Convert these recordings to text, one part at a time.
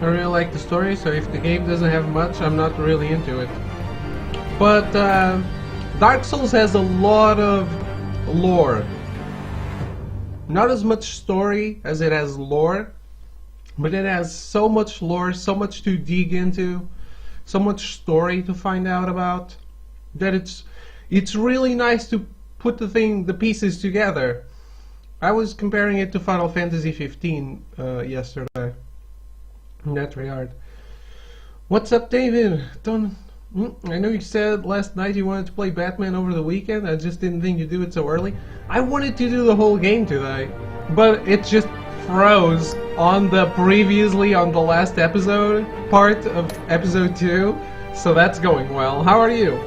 I really like the story, so if the game doesn't have much, I'm not really into it. But Dark Souls has a lot of lore. Not as much story as it has lore, but it has so much lore, so much to dig into, so much story to find out about, that it's really nice to put the pieces together. I was comparing it to Final Fantasy 15 yesterday in that regard. What's up, David? I know you said last night you wanted to play Batman over the weekend. I just didn't think you'd do it so early. I wanted to do the whole game today, but it just froze on the last episode part of episode 2, so that's going well. How are you?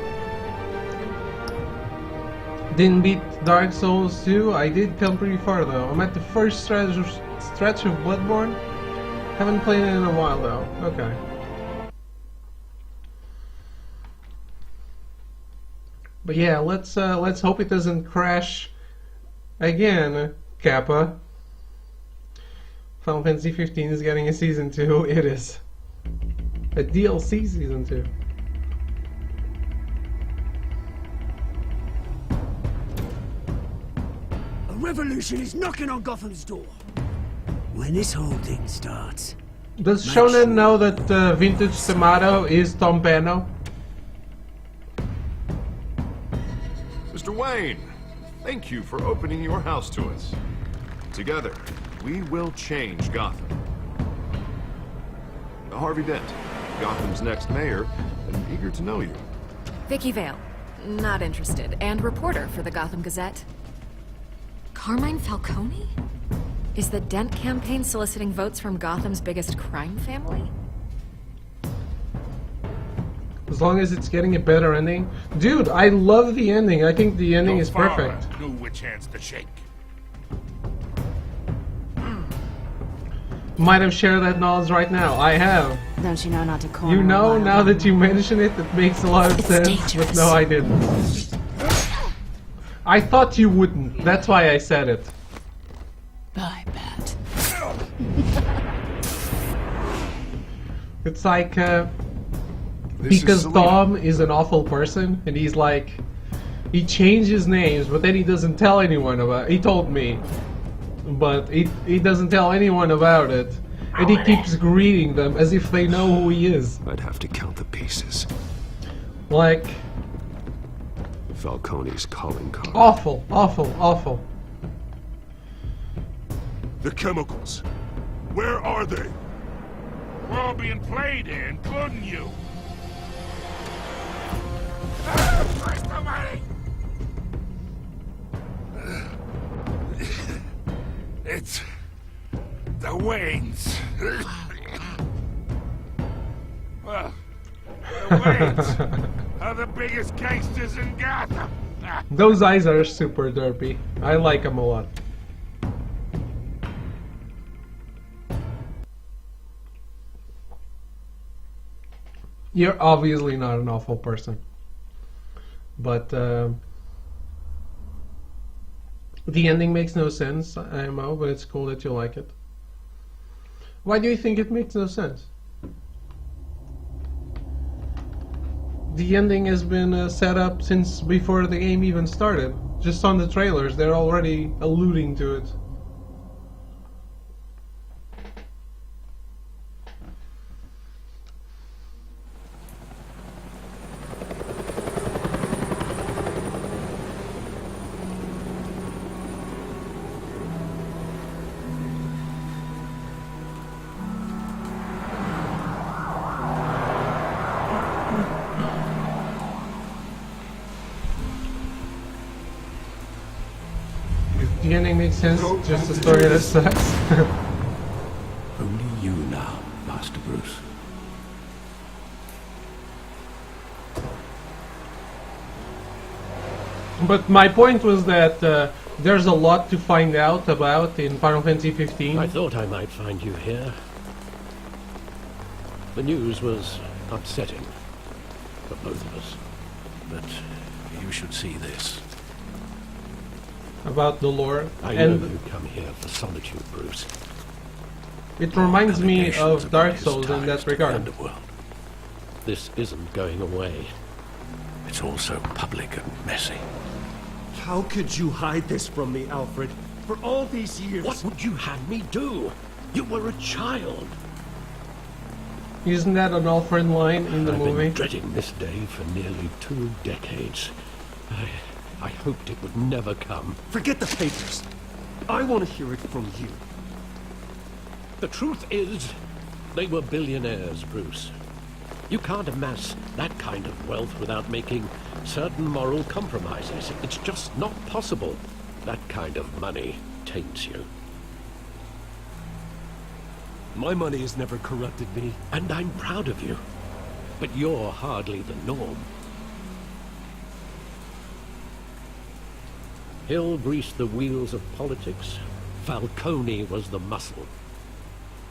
Didn't beat Dark Souls 2. I did come pretty far though. I'm at the first stretch of Bloodborne. Haven't played it in a while though. Okay. But yeah, let's hope it doesn't crash again, Kappa. Final Fantasy 15 is getting a season 2. It is a DLC season 2. A revolution is knocking on Gotham's door. When this whole thing starts... Does Shonen know that Vintage Tomato is Tom Pano? Mr. Wayne, thank you for opening your house to us. Together, we will change Gotham. Harvey Dent, Gotham's next mayor, and eager to know you. Vicky Vale, not interested, and reporter for the Gotham Gazette. Carmine Falcone? Is the Dent campaign soliciting votes from Gotham's biggest crime family? As long as it's getting a better ending. Dude, I love the ending. I think the ending is perfect. Knew which hands to shake. Might have shared that knowledge right now. I have. Don't you know not to corner? You know, now that you mention it, it makes a lot of sense. Dangerous. But no, I didn't. I thought you wouldn't. That's why I said it. I bet. It's like, because Tom is an awful person, and he's like, he changes names, but then he doesn't tell anyone about it. He told me, but he doesn't tell anyone about it. And he keeps greeting them as if they know who he is. I'd have to count the pieces. Like... Falcone's calling card. Awful, awful, awful. The chemicals. Where are they? We're all being played here, including you. Where's the money? It's the Waynes. Well, the Waynes are the biggest gangsters in Gotham. Those eyes are super derpy. I like them a lot. You're obviously not an awful person. But, the ending makes no sense, IMO, but it's cool that you like it. Why do you think it makes no sense? The ending has been set up since before the game even started. Just on the trailers, they're already alluding to it. The ending makes sense, just a story that sucks. Only you now, Master Bruce. But my point was that there's a lot to find out about in Final Fantasy 15. I thought I might find you here. The news was upsetting for both of us. But you should see this. About the lore. I know you come here for solitude, Bruce. It reminds me Allegations of Dark his Souls in ties that to the regard. underworld. This isn't going away. It's all so public and messy. How could you hide this from me, Alfred? For all these years... What would you have me do? You were a child. Isn't that an Alfred line in the I've movie? been dreading this day for nearly 2 decades. I hoped it would never come. Forget the papers. I want to hear it from you. The truth is, they were billionaires, Bruce. You can't amass that kind of wealth without making certain moral compromises. It's just not possible. That kind of money taints you. My money has never corrupted me. And I'm proud of you. But you're hardly the norm. Hill greased the wheels of politics. Falcone was the muscle.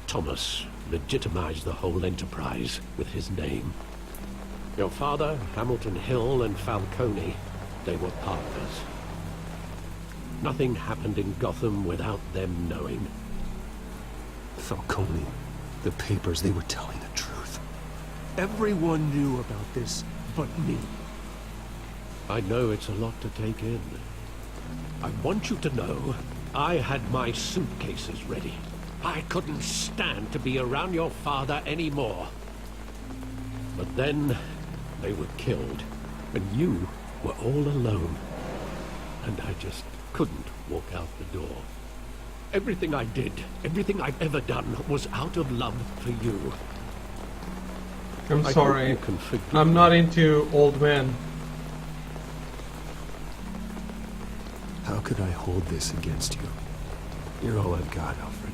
Thomas legitimized the whole enterprise with his name. Your father, Hamilton Hill, and Falcone, they were partners. Nothing happened in Gotham without them knowing. Falcone, the papers, they were telling the truth. Everyone knew about this but me. I know it's a lot to take in. I want you to know, I had my suitcases ready. I couldn't stand to be around your father anymore. But then, they were killed, and you were all alone. And I just couldn't walk out the door. Everything I did, everything I've ever done, was out of love for you. I'm I sorry. hope you can forgive I'm me. not into old men. How could I hold this against you? You're all I've got, Alfred.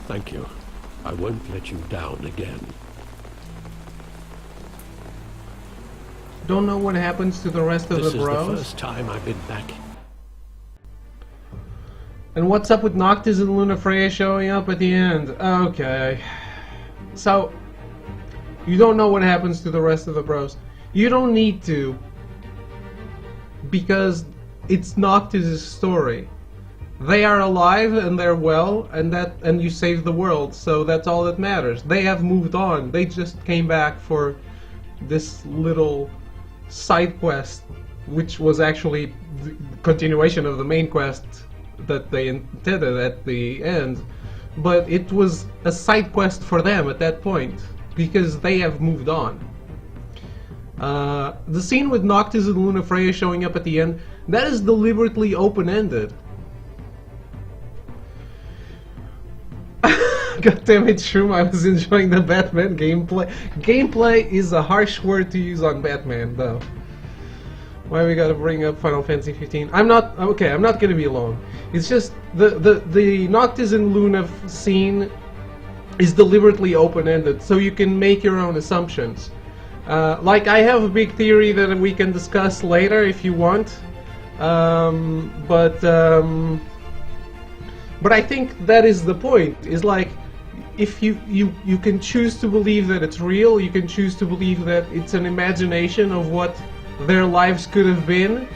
Thank you. I won't let you down again. Don't know what happens to the rest of This the is bros. the first time I've been back. And what's up with Noctis and Luna Freya showing up at the end? Okay. So, you don't know what happens to the rest of the bros. You don't need to. Because it's Noctis' story. They are alive and they're well, and you saved the world, so that's all that matters. They have moved on. They just came back for this little side quest, which was actually the continuation of the main quest that they intended at the end. But it was a side quest for them at that point, because they have moved on. The scene with Noctis and Luna Freya showing up at the end, that is deliberately open-ended. God damn it, Shroom, I was enjoying the Batman gameplay. Gameplay is a harsh word to use on Batman, though. Why we gotta bring up Final Fantasy 15? I'm not gonna be alone. It's just, the Noctis and Luna scene is deliberately open-ended, so you can make your own assumptions. Like, I have a big theory that we can discuss later if you want. But I think that is the point, is like, if you can choose to believe that it's real, you can choose to believe that it's an imagination of what their lives could have been,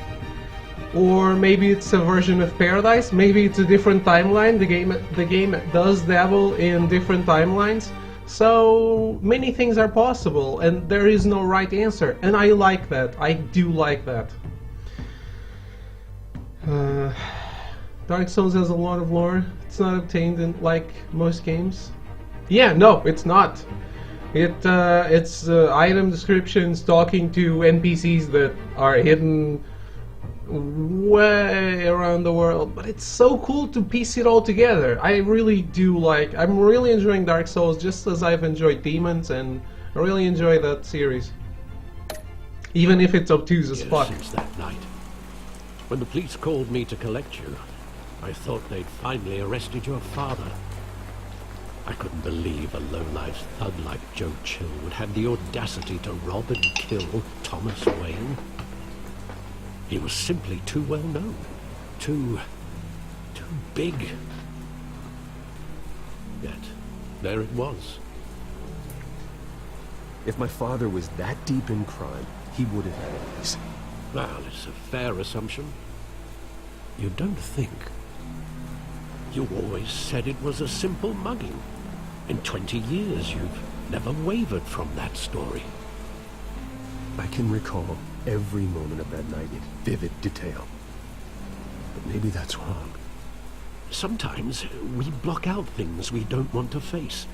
or maybe it's a version of Paradise, maybe it's a different timeline. The game does dabble in different timelines, so many things are possible, and there is no right answer, and I like that. I do like that. Dark Souls has a lot of lore. It's not obtained in, like, most games. Yeah, no, it's not. It's item descriptions talking to NPCs that are hidden way around the world, but it's so cool to piece it all together. I really do like. I'm really enjoying Dark Souls, just as I've enjoyed Demons, and I really enjoy that series, even if it's obtuse as fuck. Since that night, when the police called me to collect you, I thought they'd finally arrested your father. I couldn't believe a low-life thug like Joe Chill would have the audacity to rob and kill Thomas Wayne. He was simply too well known. Too big. Yet, there it was. If my father was that deep in crime, he would have had it easy. Well, it's a fair assumption. You don't think. You always said it was a simple mugging. In 20 years, you've never wavered from that story. I can recall every moment of that night in vivid detail. But maybe that's wrong. Sometimes we block out things we don't want to face.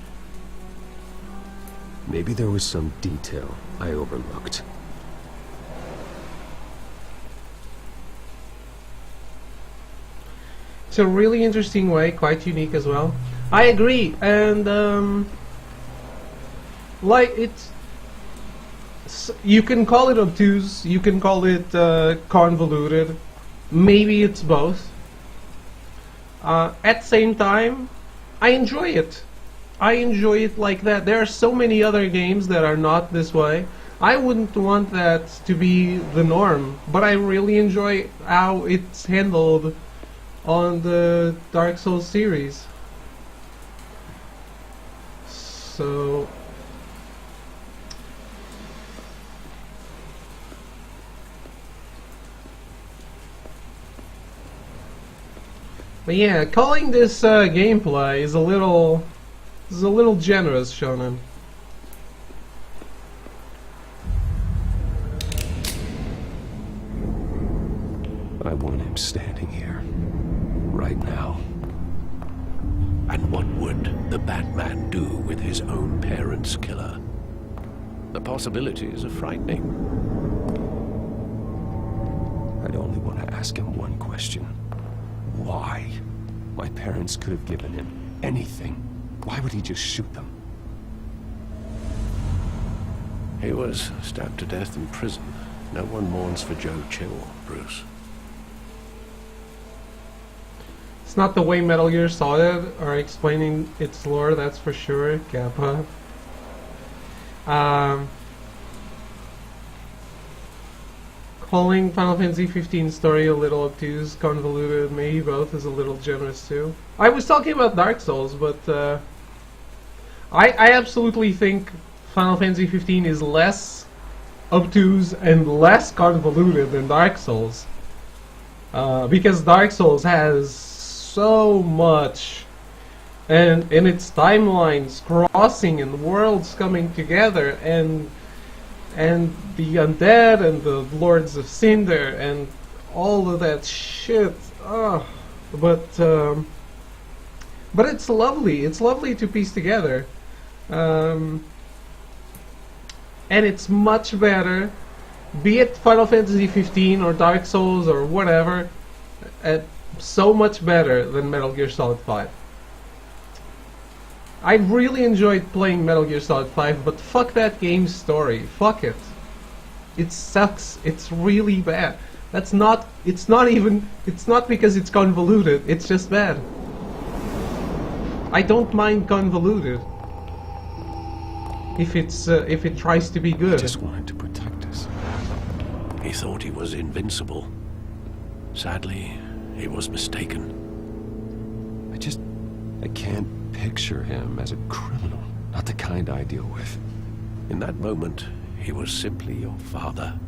Maybe there was some detail I overlooked. It's a really interesting way, quite unique as well. I agree, and like you can call it obtuse, you can call it convoluted, maybe it's both. At the same time, I enjoy it. I enjoy it like that. There are so many other games that are not this way. I wouldn't want that to be the norm, but I really enjoy how it's handled on the Dark Souls series. So but yeah, calling this gameplay is a little generous, Shonen. I want him standing here, right now. And what would the Batman do with his own parents' killer? The possibilities are frightening. I'd only want to ask him one question. Why? My parents could have given him anything. Why would he just shoot them? He was stabbed to death in prison. No one mourns for Joe Chill, Bruce. It's not the way Metal Gear Solid are explaining its lore, that's for sure, Kappa. Calling Final Fantasy 15 story a little obtuse, convoluted, maybe both is a little generous too. I was talking about Dark Souls, but I absolutely think Final Fantasy 15 is less obtuse and less convoluted than Dark Souls. Because Dark Souls has so much, and its timelines crossing and worlds coming together, and the undead and the Lords of Cinder and all of that shit. But it's lovely. It's lovely to piece together, and it's much better. Be it Final Fantasy 15 or Dark Souls or whatever, so much better than Metal Gear Solid 5. I really enjoyed playing Metal Gear Solid 5, but fuck that game's story. Fuck it. It sucks. It's really bad. It's not because it's convoluted, it's just bad. I don't mind convoluted if it tries to be I good. just wanted to protect us. He thought he was invincible. Sadly, he was mistaken. I can't picture him as a criminal. Not the kind I deal with. In that moment, he was simply your father.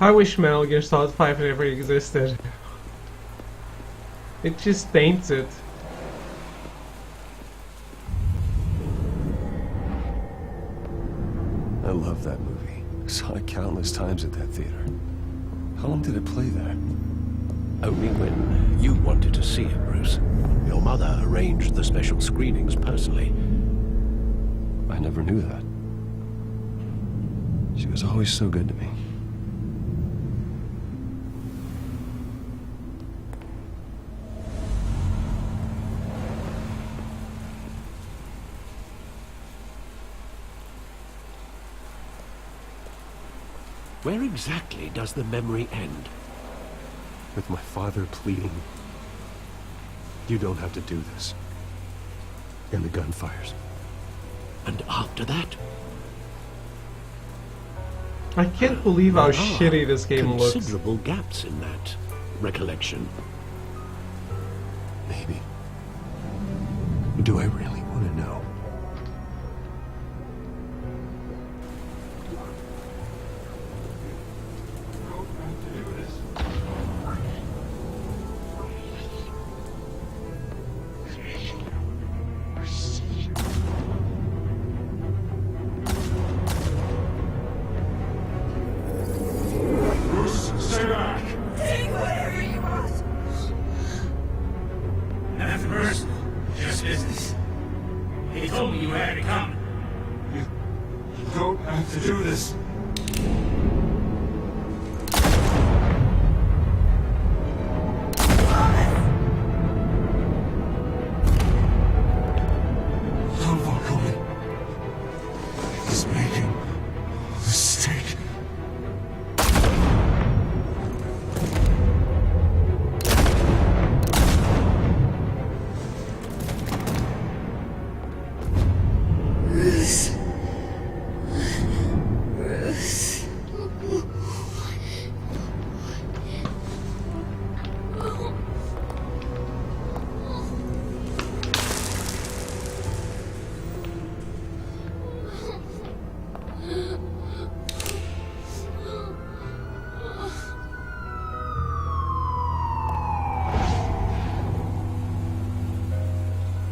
I wish Metal Gear Solid 5 never existed. It just taints it. I love that movie. Saw it countless times at that theater. How long did it play there? Only when you wanted to see it, Bruce. Your mother arranged the special screenings personally. I never knew that. She was always so good to me. Where exactly does the memory end? With my father pleading, "You don't have to do this." And the gun fires. And after that? I can't believe how There are shitty this game looks. considerable gaps in that recollection. Maybe. Do I really want to know?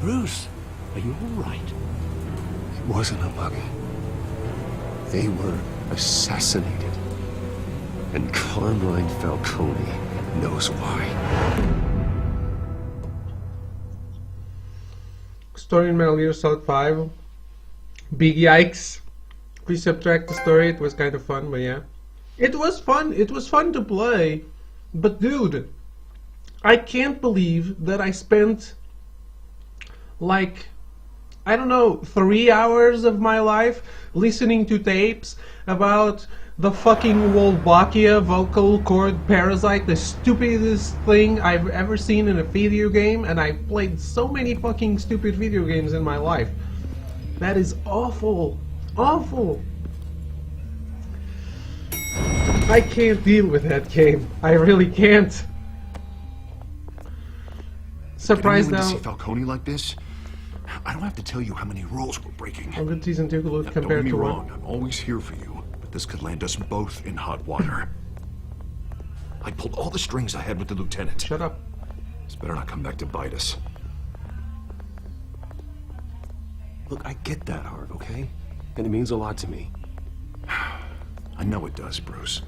Bruce, Are you all right? It wasn't a muggle. They were assassinated. And Carmine Falcone knows why. Story in Metal Gear Solid 5. Big yikes. Please subtract the story. It was kind of fun, but yeah. It was fun. It was fun to play. But dude, I can't believe that I spent like, I don't know, 3 hours of my life listening to tapes about the fucking Wolbachia vocal cord parasite, the stupidest thing I've ever seen in a video game, and I've played so many fucking stupid video games in my life. That is awful. Awful. I can't deal with that game. I really can't. Surprised Getting now. to see Falcone like this? I don't have to tell you how many rules we're breaking. How good season 2 look Now, don't compared get me to wrong, 1? I'm always here for you, but this could land us both in hot water. I pulled all the strings I had with the lieutenant. Shut up. This better not come back to bite us. Look, I get that, Harv, okay? And it means a lot to me. I know it does, Bruce.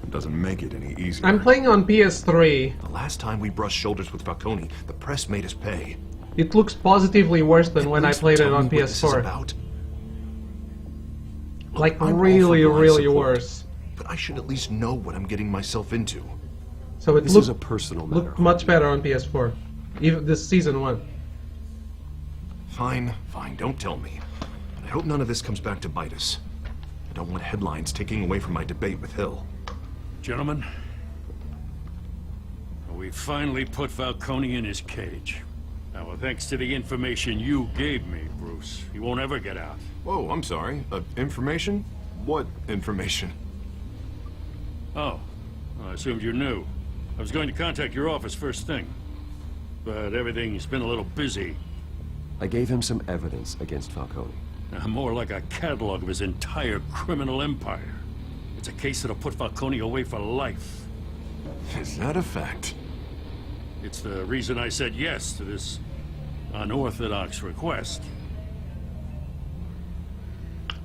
It doesn't make it any easier. I'm playing on PS3. The last time we brushed shoulders with Falcone, the press made us pay. It looks positively worse than when I played it Tell on me what this is PS4. about. Look, Like I'm all for really, blind really support, worse. But I should at least know what I'm getting myself into. So it This is a looked, personal matter. looked much better on PS4. Even this season 1. Fine, fine, don't tell me. But I hope none of this comes back to bite us. I don't want headlines taking away from my debate with Hill. gentlemen, we finally put Falcone in his cage. Now, thanks to the information you gave me, Bruce, he won't ever get out. Whoa, I'm sorry. Information? What information? Oh, I assumed you knew. I was going to contact your office first thing, but everything's been a little busy. I gave him some evidence against Falcone. More like a catalog of his entire criminal empire. It's a case that'll put Falcone away for life. Is that a fact? It's the reason I said yes to this unorthodox request.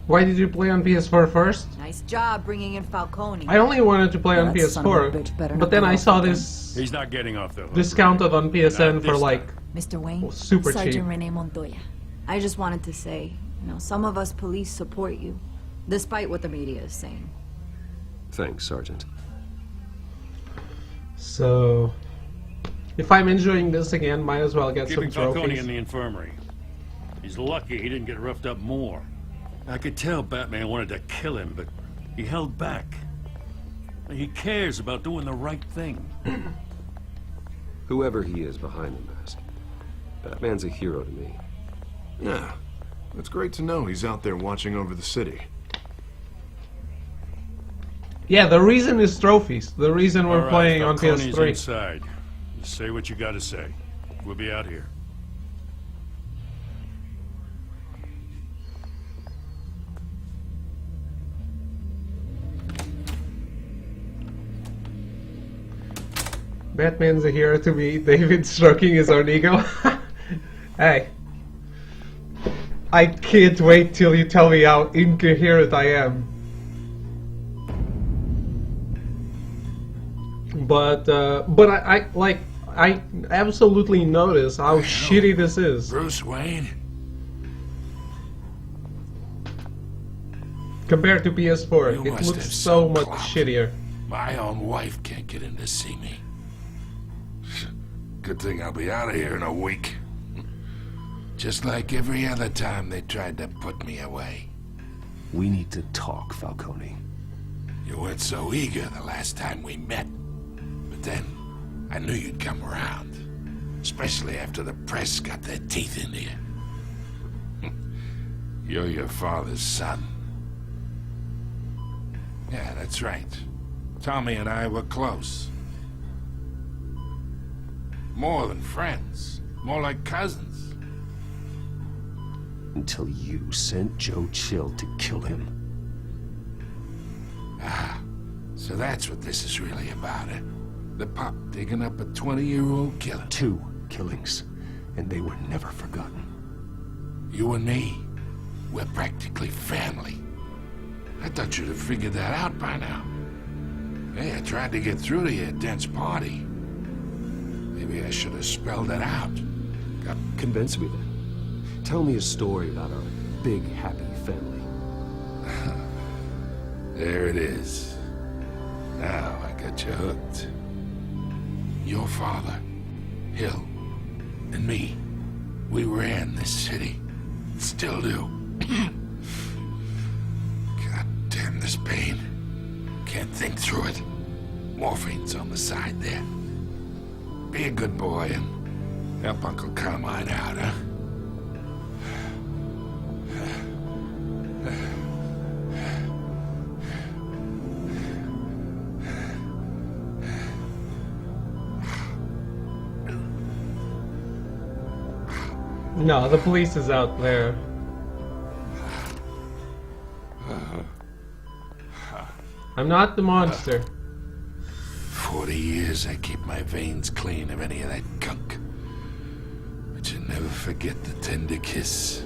Why did you play on PS4 first? Nice job bringing in Falcone. I only wanted to play on That son of a PS4, bitch better but not then get I off saw again. this He's not getting off the hook. discounted on PSN Not for this like time. Mr. Wayne, super Sergeant cheap. Rene Montoya. I just wanted to say, some of us police support you, despite what the media is saying. Thanks, Sergeant. So, if I'm enjoying this again, might as well get Keeping some Falcone trophies. in the infirmary. He's lucky he didn't get roughed up more. I could tell Batman wanted to kill him, but he held back. He cares about doing the right thing. Whoever he is behind the mask, Batman's a hero to me. Yeah. It's great to know he's out there watching over the city. Yeah, the reason is trophies. The reason we're All right, playing on Falcone's PS3. inside. Just say what you gotta say. We'll be out here. Batman's a hero to me. David stroking his own ego. Hey. I can't wait till you tell me how incoherent I am. But I absolutely notice how shitty this is. Bruce Wayne? Compared to PS4, You it must looks have so some much clout. shittier. My own wife can't get in to see me. Good thing I'll be out of here in a week. Just like every other time they tried to put me away. We need to talk, Falcone. You weren't so eager the last time we met. But then, I knew you'd come around. Especially after the press got their teeth into you. You're your father's son. Yeah, that's right. Tommy and I were close. More than friends. More like cousins. Until you sent Joe Chill to kill him. Ah, so that's what this is really about, eh? The pup digging up a 20-year-old killer. 2 killings. and they were never forgotten. You and me, we're practically family. I thought you'd have figured that out by now. Hey, I tried to get through to you at Dent's party. Maybe I should have spelled it out. Convince me then. Tell me a story about our big, happy family. There it is. Now I got you hooked. Your father, Hill, and me, we ran this city. Still do. God damn this pain. Can't think through it. Morphine's on the side there. Be a good boy and help Uncle Carmine out, huh? No, the police is out there. I'm not the monster. 40 years I keep my veins clean of any of that gunk. But you never forget the tender kiss.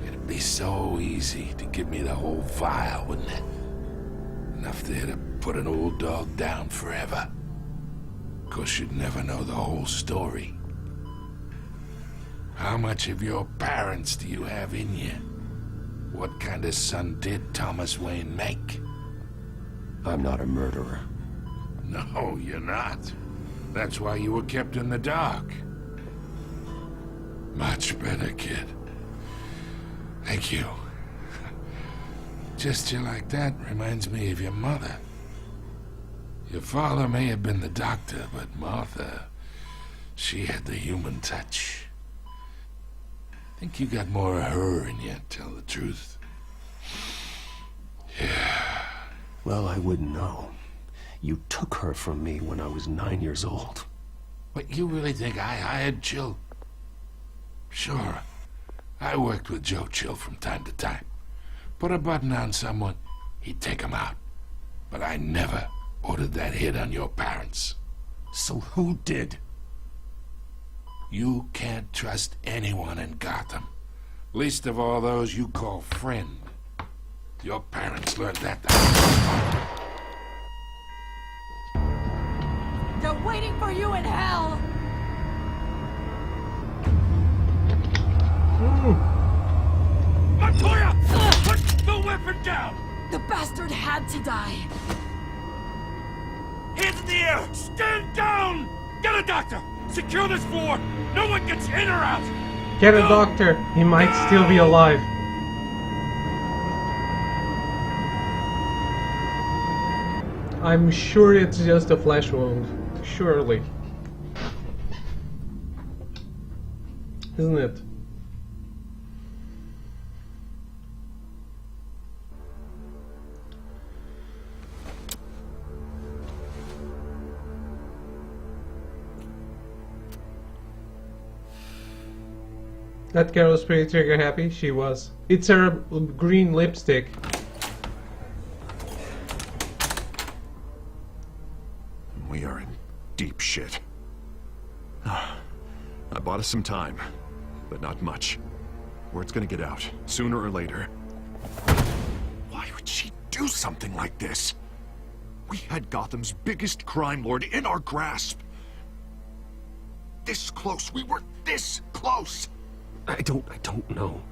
It'd be so easy to give me the whole vial, wouldn't it? Enough there to put an old dog down forever. Of course, you'd never know the whole story. How much of your parents do you have in you? What kind of son did Thomas Wayne make? I'm not a murderer. No, you're not. That's why you were kept in the dark. Much better, kid. Thank you. Gesture like that reminds me of your mother. Your father may have been the doctor, but Martha, she had the human touch. Think you got more of her in you, tell the truth. Yeah. Well, I wouldn't know. You took her from me when I was 9 years old. But you really think I hired Chill? Sure. I worked with Joe Chill from time to time. Put a button on someone, he'd take him out. But I never ordered that hit on your parents. So who did? You can't trust anyone in Gotham. Least of all those you call friend. Your parents learned that. They're waiting for you in hell! Montoya! Put the weapon down! The bastard had to die. Hands in the air! Stand down! Get a doctor! Secure this floor! No one gets in or out! Get a doctor. He might still be alive. I'm sure it's just a flesh wound. Surely. Isn't it? That girl was pretty trigger happy. She was. It's her green lipstick. We are in deep shit. I bought us some time, but not much. Word's gonna get out, sooner or later. Why would she do something like this? We had Gotham's biggest crime lord in our grasp. This close, we were this close! I don't know.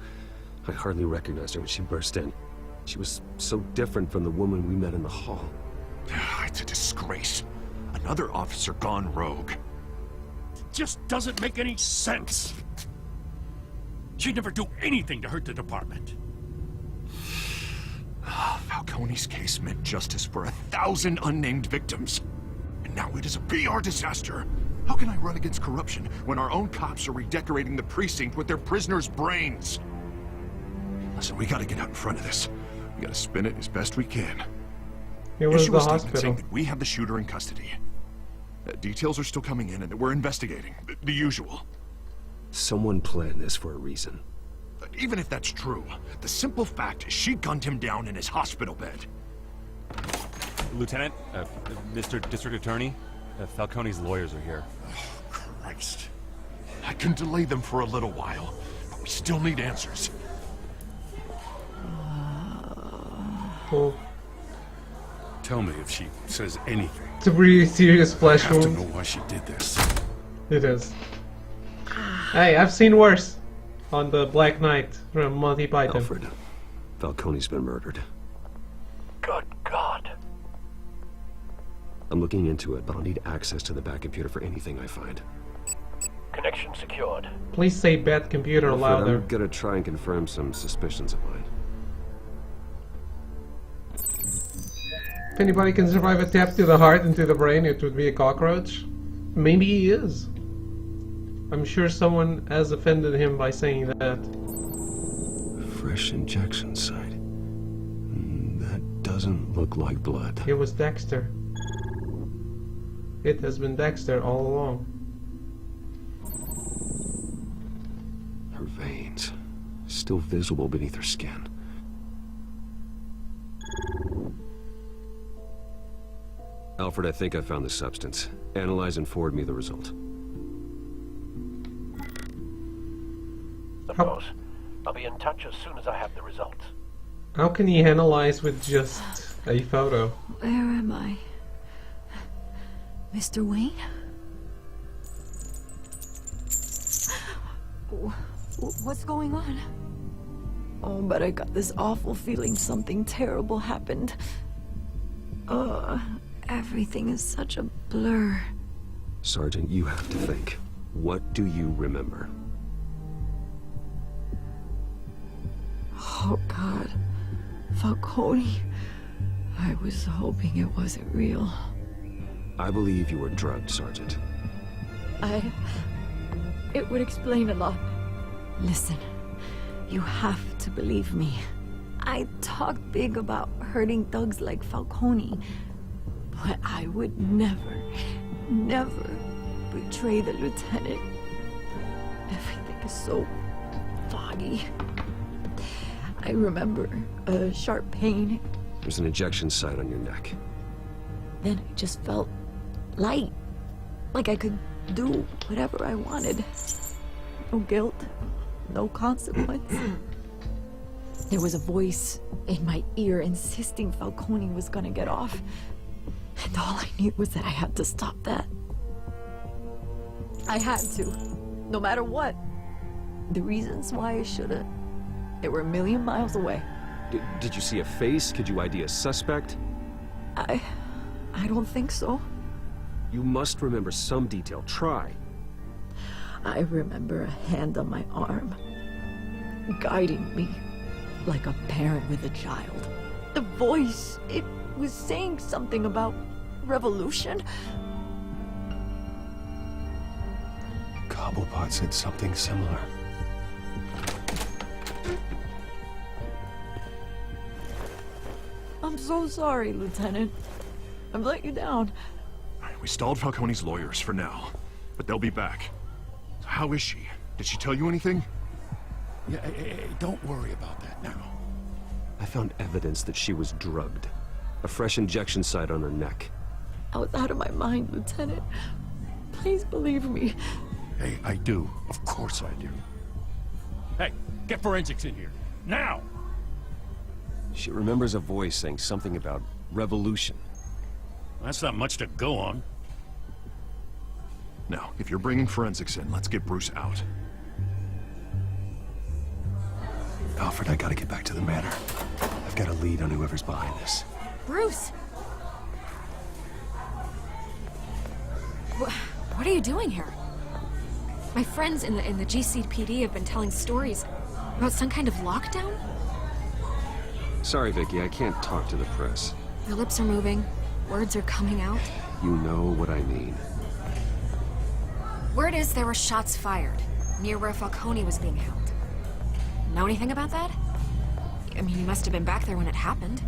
I hardly recognized her when she burst in. She was so different from the woman we met in the hall. It's a disgrace. Another officer gone rogue. It just doesn't make any sense. She'd never do anything to hurt the department. Falcone's case meant justice for 1,000 unnamed victims. And now it is a PR disaster. How can I run against corruption when our own cops are redecorating the precinct with their prisoners' brains? Listen, we gotta get out in front of this. We gotta spin it as best we can. It was Issue the a statement hospital. saying that we have the shooter in custody. Details are still coming in and that we're investigating. The usual. Someone planned this for a reason. Even if that's true, the simple fact is she gunned him down in his hospital bed. Lieutenant, Mr. District Attorney, Falcone's lawyers are here. Oh, Christ. I can delay them for a little while, but we still need answers. Cool. Tell me if she says anything. It's a really serious flesh I have to wound. know why she did this. It is. Hey, I've seen worse. On the Black Knight from Monty Python. Alfred, Falcone's been murdered. Good God. I'm looking into it, but I'll need access to the back computer for anything I find. Connection secured. Please say bad computer Alfred, louder. I'm gonna try and confirm some suspicions of mine. If anybody can survive a tap to the heart and to the brain, it would be a cockroach. Maybe he is. I'm sure someone has offended him by saying that. Fresh injection site. That doesn't look like blood. It was Dexter. It has been Dexter all along. Her veins, still visible beneath her skin. Alfred, I think I found the substance. Analyze and forward me the result. Of course. I'll be in touch as soon as I have the results. How can he analyze with just a photo? Where am I? Mr. Wayne? What's going on? Oh, but I got this awful feeling something terrible happened. Everything is such a blur. Sergeant, you have to think. What do you remember? Oh, God. Falcone. I was hoping it wasn't real. I believe you were drugged, Sergeant. It would explain a lot. Listen, you have to believe me. I talk big about hurting thugs like Falcone, but I would never betray the lieutenant. Everything is so foggy. I remember a sharp pain. There's an injection site on your neck. Then I just felt light. Like I could do whatever I wanted. No guilt, no consequence. There was a voice in my ear insisting Falcone was gonna get off. And all I knew was that I had to stop that. I had to, no matter what. The reasons why I should've, they were a million miles away. Did you see a face? Could you ID a suspect? I don't think so. You must remember some detail. Try. I remember a hand on my arm, guiding me like a parent with a child. The voice, it was saying something about revolution. Cobblepot said something similar. I'm so sorry, Lieutenant. I've let you down. We stalled Falcone's lawyers for now, but they'll be back. So how is she? Did she tell you anything? Yeah, hey, don't worry about that now. I found evidence that she was drugged. A fresh injection site on her neck. I was out of my mind, Lieutenant. Please believe me. Hey, I do. Of course I do. Hey, get forensics in here. Now! She remembers a voice saying something about revolution. That's not much to go on. Now, if you're bringing forensics in, let's get Bruce out. Alfred, I gotta get back to the manor. I've got a lead on whoever's behind this. Bruce! What are you doing here? My friends in the GCPD have been telling stories about some kind of lockdown? Sorry, Vicky, I can't talk to the press. Your lips are moving. Words are coming out. You know what I mean. Word is there were shots fired near where Falcone was being held. Know anything about that? I mean, you must have been back there when it happened.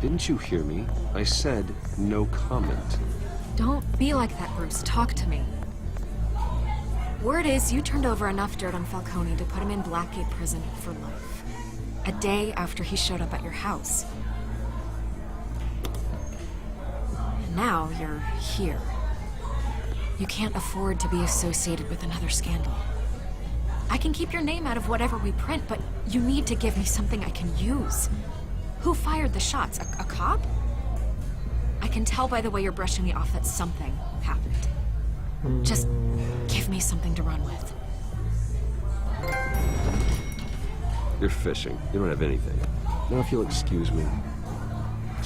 Didn't you hear me? I said no comment. Don't be like that, Bruce. Talk to me. Word is you turned over enough dirt on Falcone to put him in Blackgate Prison for life. A day after he showed up at your house. And now you're here. You can't afford to be associated with another scandal. I can keep your name out of whatever we print, but you need to give me something I can use. Who fired the shots? A cop? I can tell by the way you're brushing me off that something happened. Just give me something to run with. You're fishing. You don't have anything. Now if you'll excuse me.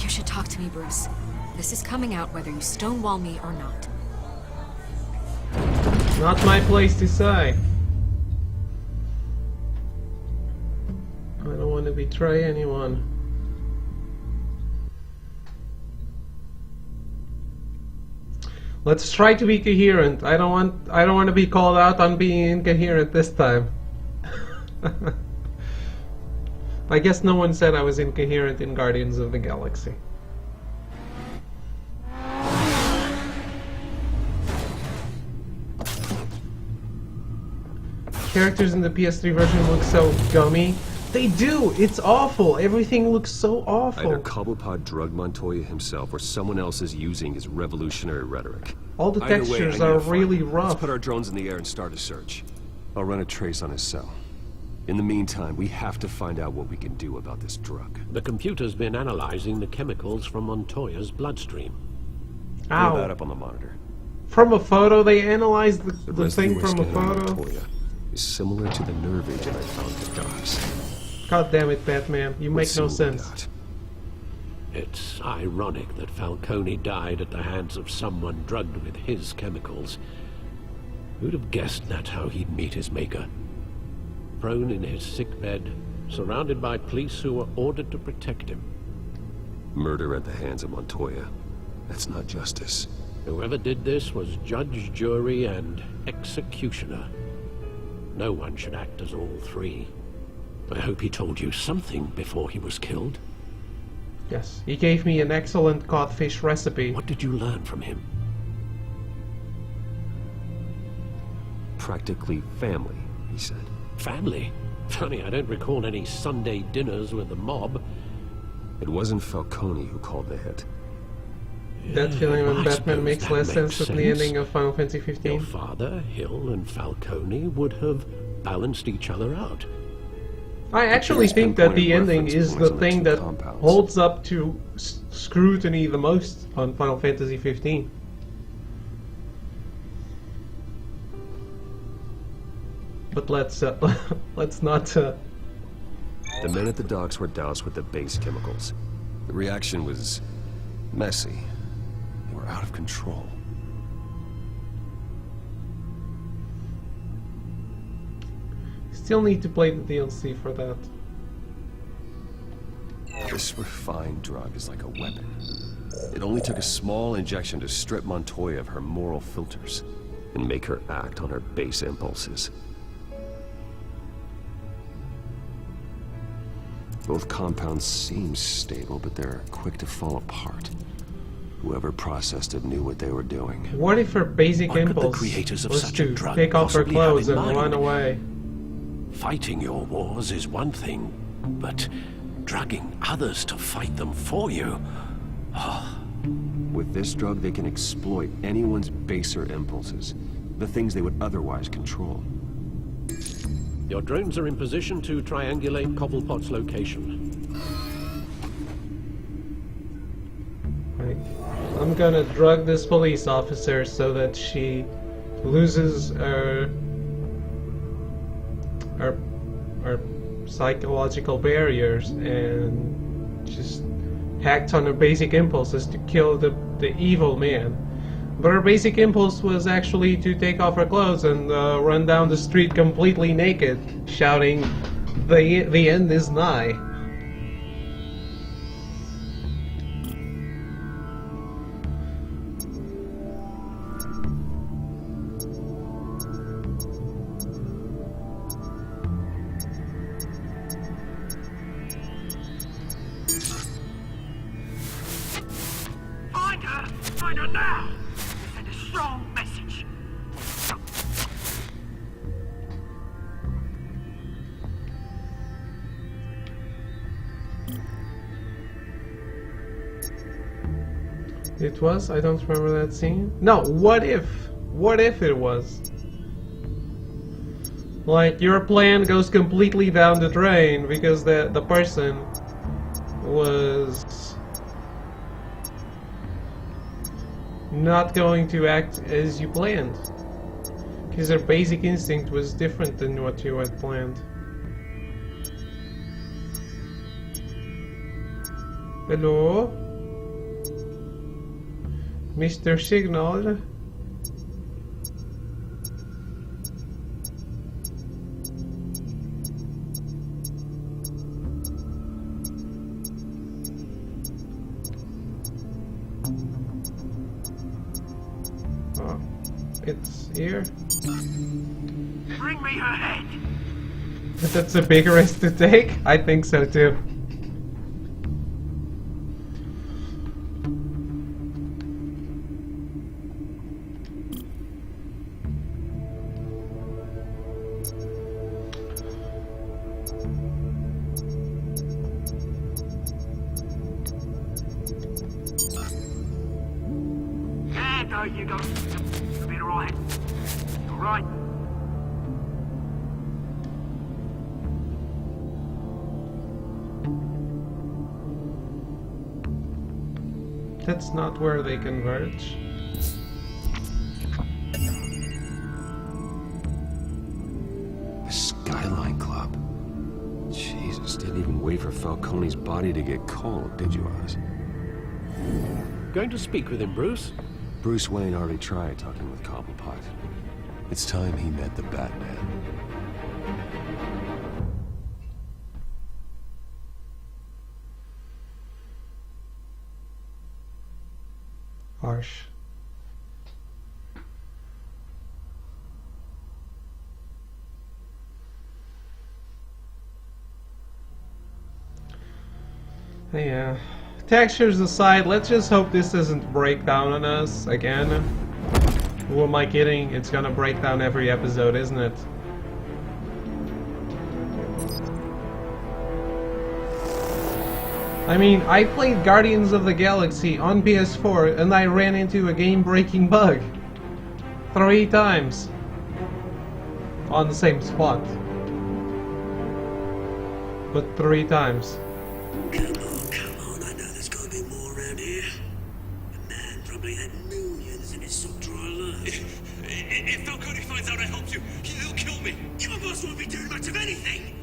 You should talk to me, Bruce. This is coming out whether you stonewall me or not. Not my place to say. I don't want to betray anyone. Let's try to be coherent. I don't want to be called out on being incoherent this time. I guess no one said I was incoherent in Guardians of the Galaxy. Characters in the PS3 version look so gummy. They do! It's awful! Everything looks so awful. Either Cobblepot drugged Montoya himself or someone else is using his revolutionary rhetoric. All the Either way, textures I need are to find really him. rough. Let's put our drones in the air and start a search. I'll run a trace on his cell. In the meantime, we have to find out what we can do about this drug. The computer's been analyzing the chemicals from Montoya's bloodstream. Pull Ow. that up on the monitor. From a photo? They analyzed the residue thing we're from a scanning on photo? Montoya is similar to the nerve agent I found at the docks. God damn it, Batman. You make Let's no see what we sense. got. It's ironic that Falcone died at the hands of someone drugged with his chemicals. Who'd have guessed that's how he'd meet his maker? Prone in his sickbed, surrounded by police who were ordered to protect him. Murder at the hands of Montoya. That's not justice. Whoever did this was judge, jury, and executioner. No one should act as all three. I hope he told you something before he was killed. Yes, he gave me an excellent codfish recipe. What did you learn from him? Practically family, he said. Family? Funny, I don't recall any Sunday dinners with the mob. It wasn't Falcone who called the hit. That feeling I when Batman suppose makes that less makes sense than the sense. ending of Final Fantasy 15. Your father, Hill, and Falcone would have balanced each other out. I actually There's think that the pinpointed ending reference is points the on thing two that compounds. holds up to scrutiny the most on Final Fantasy 15. But let's not. The men at the docks were doused with the base chemicals. The reaction was messy. They were out of control. Still need to play the DLC for that. This refined drug is like a weapon. It only took a small injection to strip Montoya of her moral filters and make her act on her base impulses. Both compounds seem stable, but they're quick to fall apart. Whoever processed it knew what they were doing. What if her basic What could the impulse creators of was such a to drug take off her possibly have clothes in and mind? run away? Fighting your wars is one thing, but drugging others to fight them for you? With this drug, they can exploit anyone's baser impulses, the things they would otherwise control. Your drones are in position to triangulate Cobblepot's location. Right. I'm gonna drug this police officer so that she loses her psychological barriers and just hacked on her basic impulses to kill the evil man. But her basic impulse was actually to take off her clothes and run down the street completely naked, shouting, "The end is nigh." Find her! Find her now! Send a strong message. It was? I don't remember that scene. No, what if? What if it was? Like, your plan goes completely down the drain because the person was not going to act as you planned. Because their basic instinct was different than what you had planned. Hello? Mr. Signal? Oh, it's here. Bring me her head! That's a big risk to take? I think so too. There you go. You'll be alright. You're right. That's not where they converge. The Skyline Club. Jesus, didn't even wait for Falcone's body to get cold, did you, Oz? Going to speak with him, Bruce? Bruce Wayne already tried talking with Cobblepot. It's time he met the Batman. Harsh. Yeah. Textures aside, let's just hope this doesn't break down on us again. Who am I kidding? It's gonna break down every episode, isn't it? I mean, I played Guardians of the Galaxy on PS4 and I ran into a game-breaking bug 3 times on the same spot. But 3 times. Come on, I know there's gotta be more around here. The man probably had millions in his suit alive. If Falcone finds out I helped you, he'll kill me. Your boss won't be doing much of anything.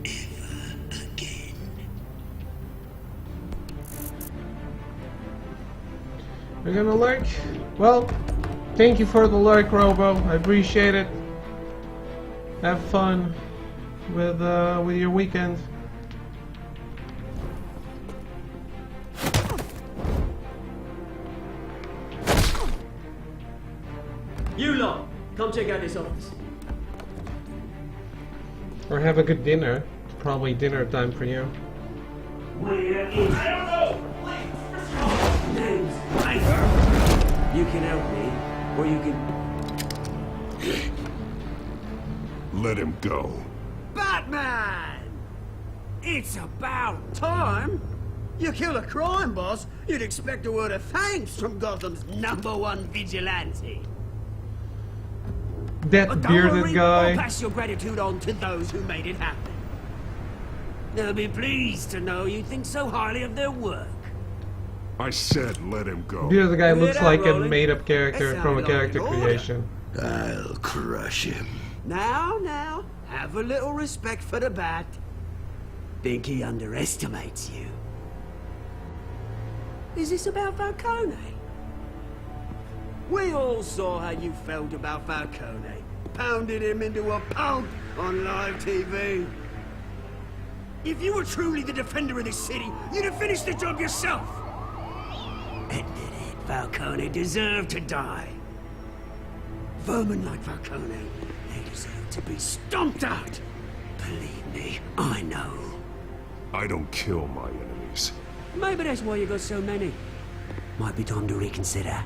Ever again. We're gonna lurk? Well, thank you for the lurk, Robo. I appreciate it. Have fun with your weekend. You lot, come check out this office. Or have a good dinner. It's probably dinner time for you. Where is... I don't know! Name's Piper. You can help me, or you can... Let him go. Batman! It's about time! You kill a crime boss, you'd expect a word of thanks from Gotham's #1 vigilante. That But don't bearded worry, guy. I'll pass your gratitude on to those who made it happen. They'll be pleased to know you think so highly of their work. I said let him go. Bearded guy looks that like a rolling? made-up character That from a sounded like character an order. creation. I'll crush him. Now, have a little respect for the Bat. Think he underestimates you. Is this about Falcone? We all saw how you felt about Falcone. Pounded him into a pulp on live TV. If you were truly the defender of this city, you'd have finished the job yourself. Admit it, Falcone deserved to die. Vermin like Falcone, they deserve to be stomped out. Believe me, I know. I don't kill my enemies. Maybe that's why you got so many. Might be time to reconsider.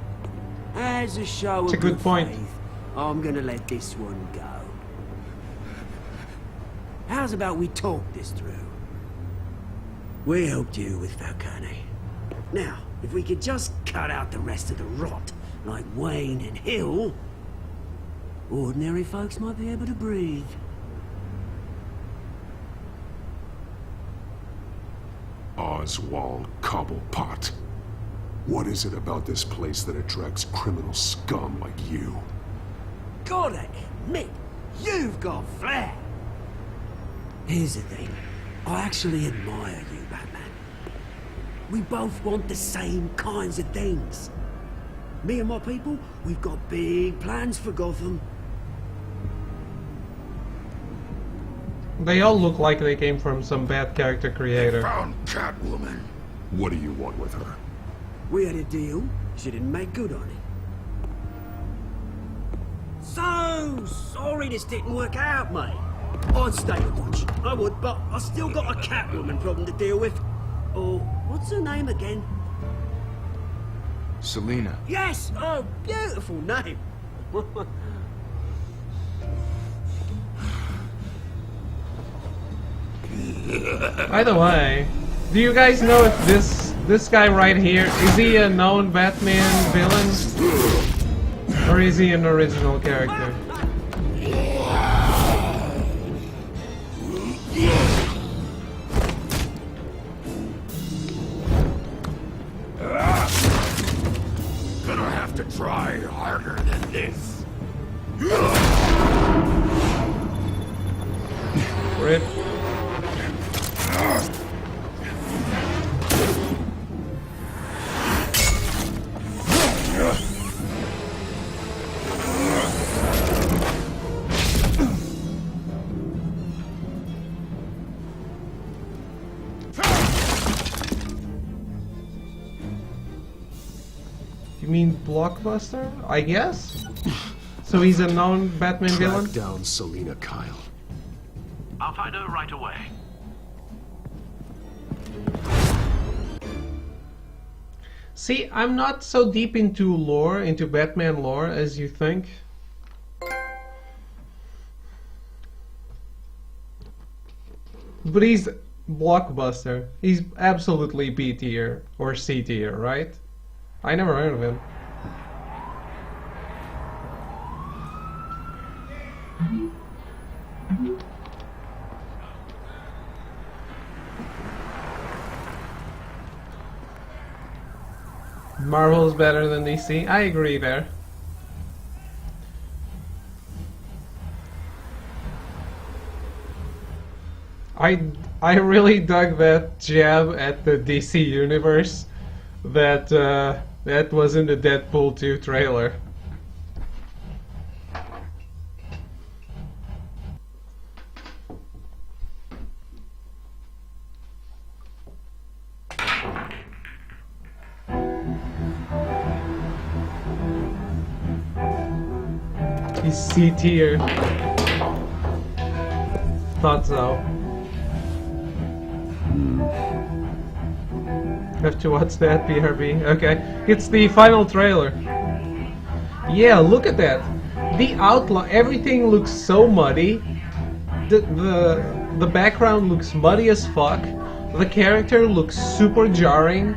As a show It's of a good point. faith, I'm gonna let this one go. How's about we talk this through? We helped you with Falcone. Now, if we could just cut out the rest of the rot, like Wayne and Hill, ordinary folks might be able to breathe. Oswald Cobblepot. What is it about this place that attracts criminal scum like you? Gotta admit, you've got flair. Here's the thing. I actually admire you, Batman. We both want the same kinds of things. Me and my people, we've got big plans for Gotham. They all look like they came from some bad character creator. Found Catwoman. What do you want with her? We had a deal. She didn't make good on it. So sorry this didn't work out, mate. I'd stay to watch. I would, but I still got a Catwoman problem to deal with. Oh, what's her name again? Selina. Yes! Oh, beautiful name. By the way, do you guys know if this guy right here, is he a known Batman villain? Or is he an original character? Gonna have to try harder than this. Rip. You mean Blockbuster? I guess? So he's a known Batman villain? Track down Selina Kyle. I'll find her right away. See, I'm not so deep into lore, into Batman lore, as you think. But he's Blockbuster. He's absolutely B tier or C tier, right? I never heard of him. Marvel's better than DC. I agree there. I really dug that jab at the DC universe that that was in the Deadpool 2 trailer. He's C tier. Thought so. Have to watch that, BRB. Okay, it's the final trailer. Yeah, look at that. The outline, everything looks so muddy. The background looks muddy as fuck. The character looks super jarring.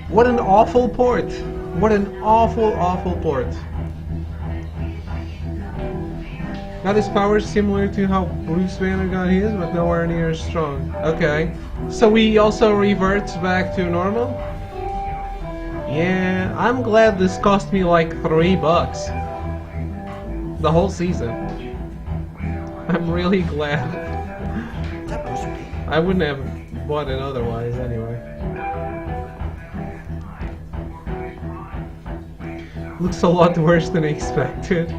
What an awful port. What an awful, awful port. Got his powers similar to how Bruce Banner got his, but nowhere near as strong. Okay. So he also reverts back to normal? Yeah, I'm glad this cost me like $3. The whole season. I'm really glad. I wouldn't have bought it otherwise anyway. Looks a lot worse than expected.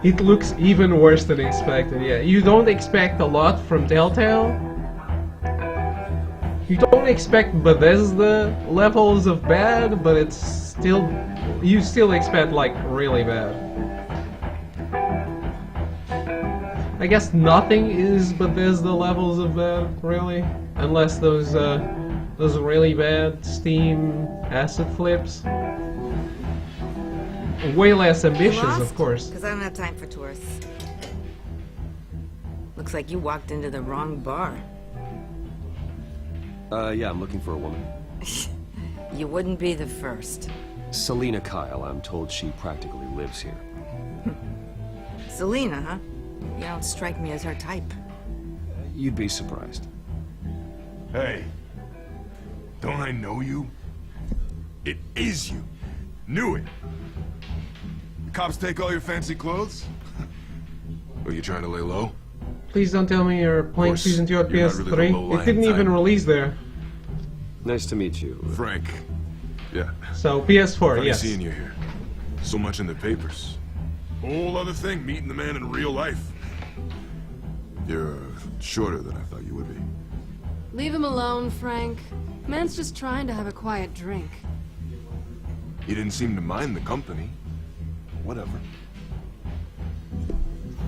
It looks even worse than expected, yeah. You don't expect a lot from Telltale. You don't expect Bethesda levels of bad, but it's still... You still expect, like, really bad. I guess nothing is Bethesda levels of bad, really. Unless those really bad Steam asset flips. Way less ambitious, of course. Because I don't have time for tourists. Looks like you walked into the wrong bar. Yeah, I'm looking for a woman. You wouldn't be the first. Selina Kyle, I'm told she practically lives here. Selina, huh? You don't strike me as her type. You'd be surprised. Hey, don't I know you? It is you. Knew it. The cops take all your fancy clothes? Are you trying to lay low? Please don't tell me you're playing course, Season 2 at you're not really the PS3. low-lying It didn't even type. release there. Nice to meet you. Frank. Yeah. So, PS4, Funny yes. seeing you here. So much in the papers. Whole other thing, meeting the man in real life. You're shorter than I thought you would be. Leave him alone, Frank. Man's just trying to have a quiet drink. You didn't seem to mind the company. Whatever.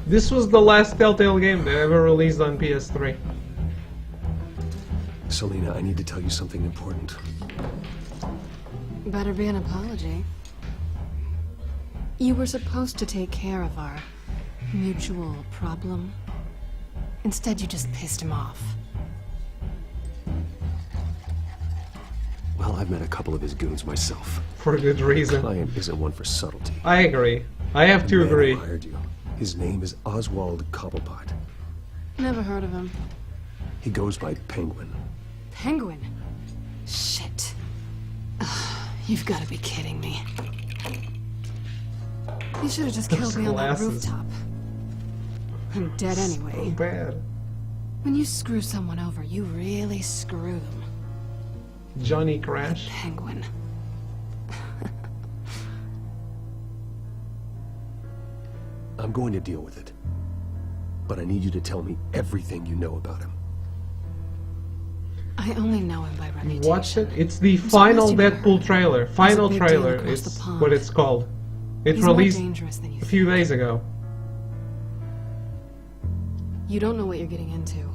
This was the last Telltale game that ever released on PS3. Selena, I need to tell you something important. Better be an apology. You were supposed to take care of our mutual problem. Instead, you just pissed him off. Well, I've met a couple of his goons myself. For good reason. Client isn't one for subtlety. I agree. I have to The man agree. who hired you. His name is Oswald Cobblepot. Never heard of him. He goes by Penguin. Penguin? Shit. Ugh, you've got to be kidding me. You should have just killed me on that glasses. rooftop. I'm dead anyway. So bad. When you screw someone over, you really screw them. Johnny Crash. Penguin. I'm going to deal with it. But I need you to tell me everything you know about him. I only know him by reputation. You watched it? It's the final surprised you Deadpool trailer. Final big deal trailer across is the pond. what it's called. It He's more released dangerous than you a few days ago. You don't know what you're getting into.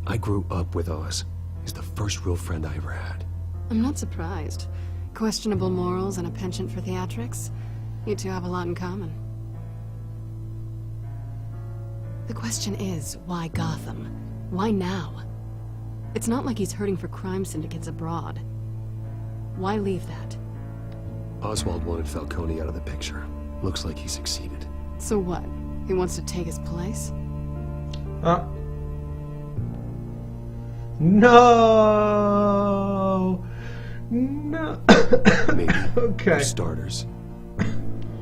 I grew up with Oz. He's the first real friend I ever had. I'm not surprised. Questionable morals and a penchant for theatrics. You two have a lot in common. The question is, why Gotham? Why now? It's not like he's hurting for crime syndicates abroad. Why leave that? Oswald wanted Falcone out of the picture. Looks like he succeeded. So what? He wants to take his place? No! No! Maybe. Okay. For starters.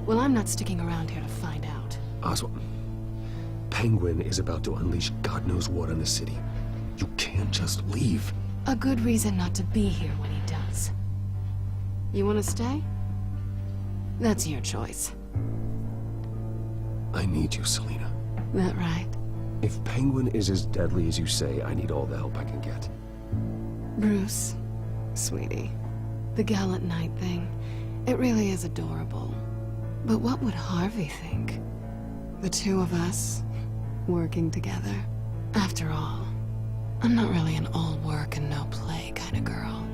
Well, I'm not sticking around here to find out. Oswald. Penguin is about to unleash God knows what on the city. You can't just leave. A good reason not to be here when he does. You want to stay? That's your choice. I need you, Selena. That right? If Penguin is as deadly as you say, I need all the help I can get. Bruce, sweetie, the gallant knight thing, it really is adorable. But what would Harvey think? The two of us, working together. After all, I'm not really an all work and no play kind of girl.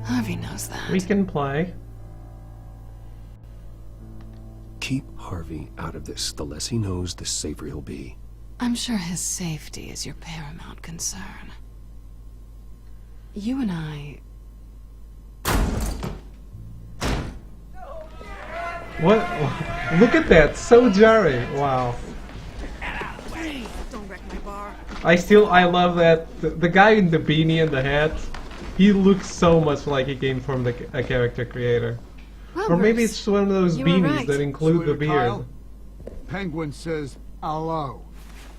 Harvey knows that. We can play. Keep Harvey out of this. The less he knows, the safer he'll be. I'm sure his safety is your paramount concern. You and I... What? Look at that. So jarring. Wow. Don't wreck my bar. I love that. The guy in the beanie and the hat, he looks so much like he came from a character creator. Well, Or maybe Bruce, it's one of those you were beanies right. that include the Sweetie beard. Kyle, Penguin says hello.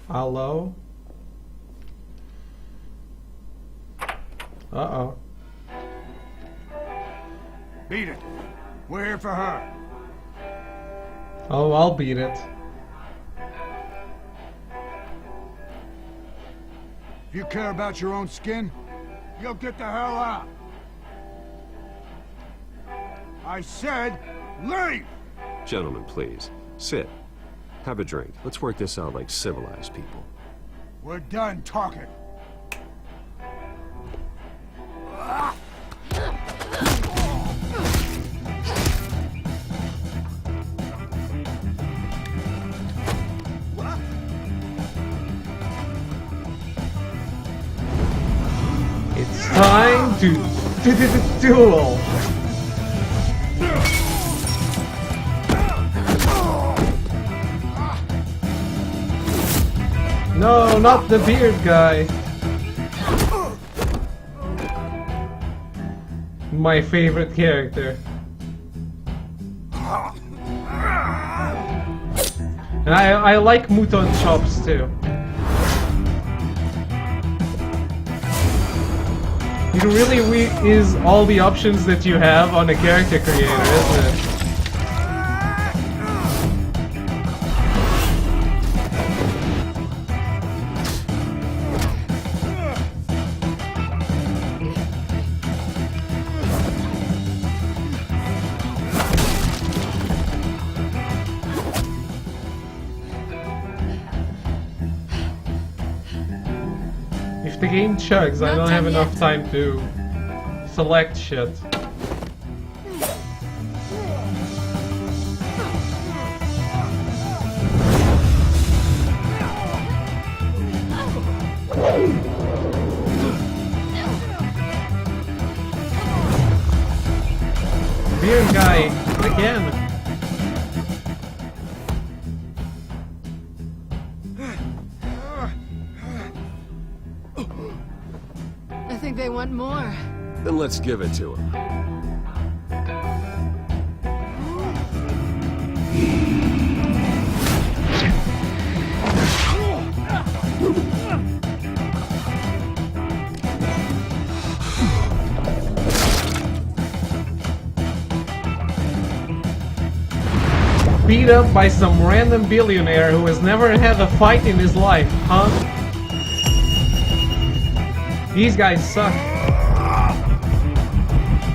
Hello? Uh-oh. Beat it. We're here for her. Oh, I'll beat it. If you care about your own skin, you'll get the hell out. I said, leave! Gentlemen, please. Sit. Have a drink. Let's work this out like civilized people. We're done talking. It's time to duel. No, not the beard guy. my favorite character. And I like Mouton chops too. It really is all the options that you have on a character creator, isn't it? If the game chugs, I don't have enough time to select shit. Beer guy, again. I think they want more. Then let's give it to him. Beat up by some random billionaire who has never had a fight in his life, huh? These guys suck.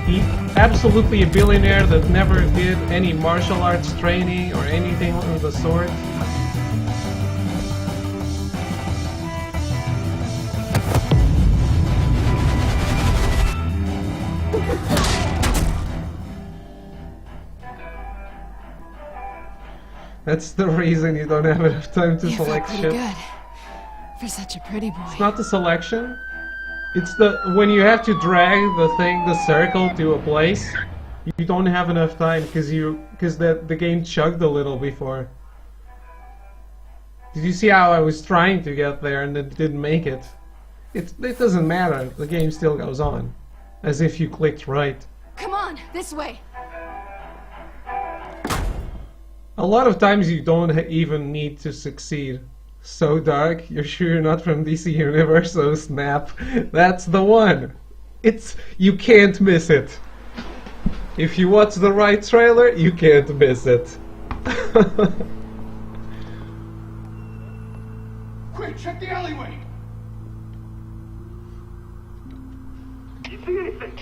He's absolutely a billionaire that never did any martial arts training or anything of the sort. That's the reason you don't have enough time to select pretty shit. good for such a pretty boy. It's not the selection. It's the when you have to drag the circle to a place, you don't have enough time because the game chugged a little before. Did you see how I was trying to get there and it didn't make it? It doesn't matter. The game still goes on, as if you clicked right. Come on, this way. A lot of times you don't even need to succeed. So dark, you're sure you're not from DC Universe? Oh snap. That's the one. You can't miss it. If you watch the right trailer, you can't miss it. Quick, check the alleyway! You see anything?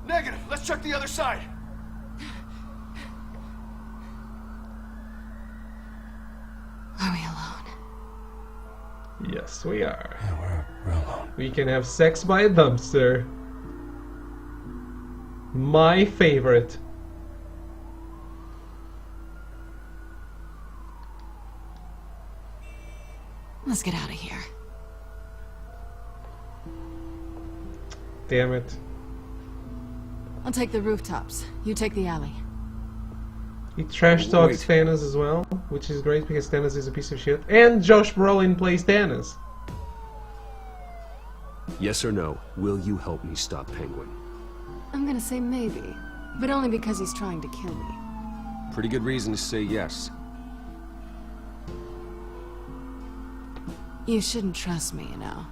Negative. Let's check the other side. Are we alone? Yes, we are. Yeah, we're alone. We can have sex by a dumpster. My favorite. Let's get out of here. Damn it. I'll take the rooftops. You take the alley. He trash talks Thanos as well, which is great because Thanos is a piece of shit. And Josh Brolin plays Thanos. Yes or no, will you help me stop Penguin? I'm gonna say maybe, but only because he's trying to kill me. Pretty good reason to say yes. You shouldn't trust me, you know.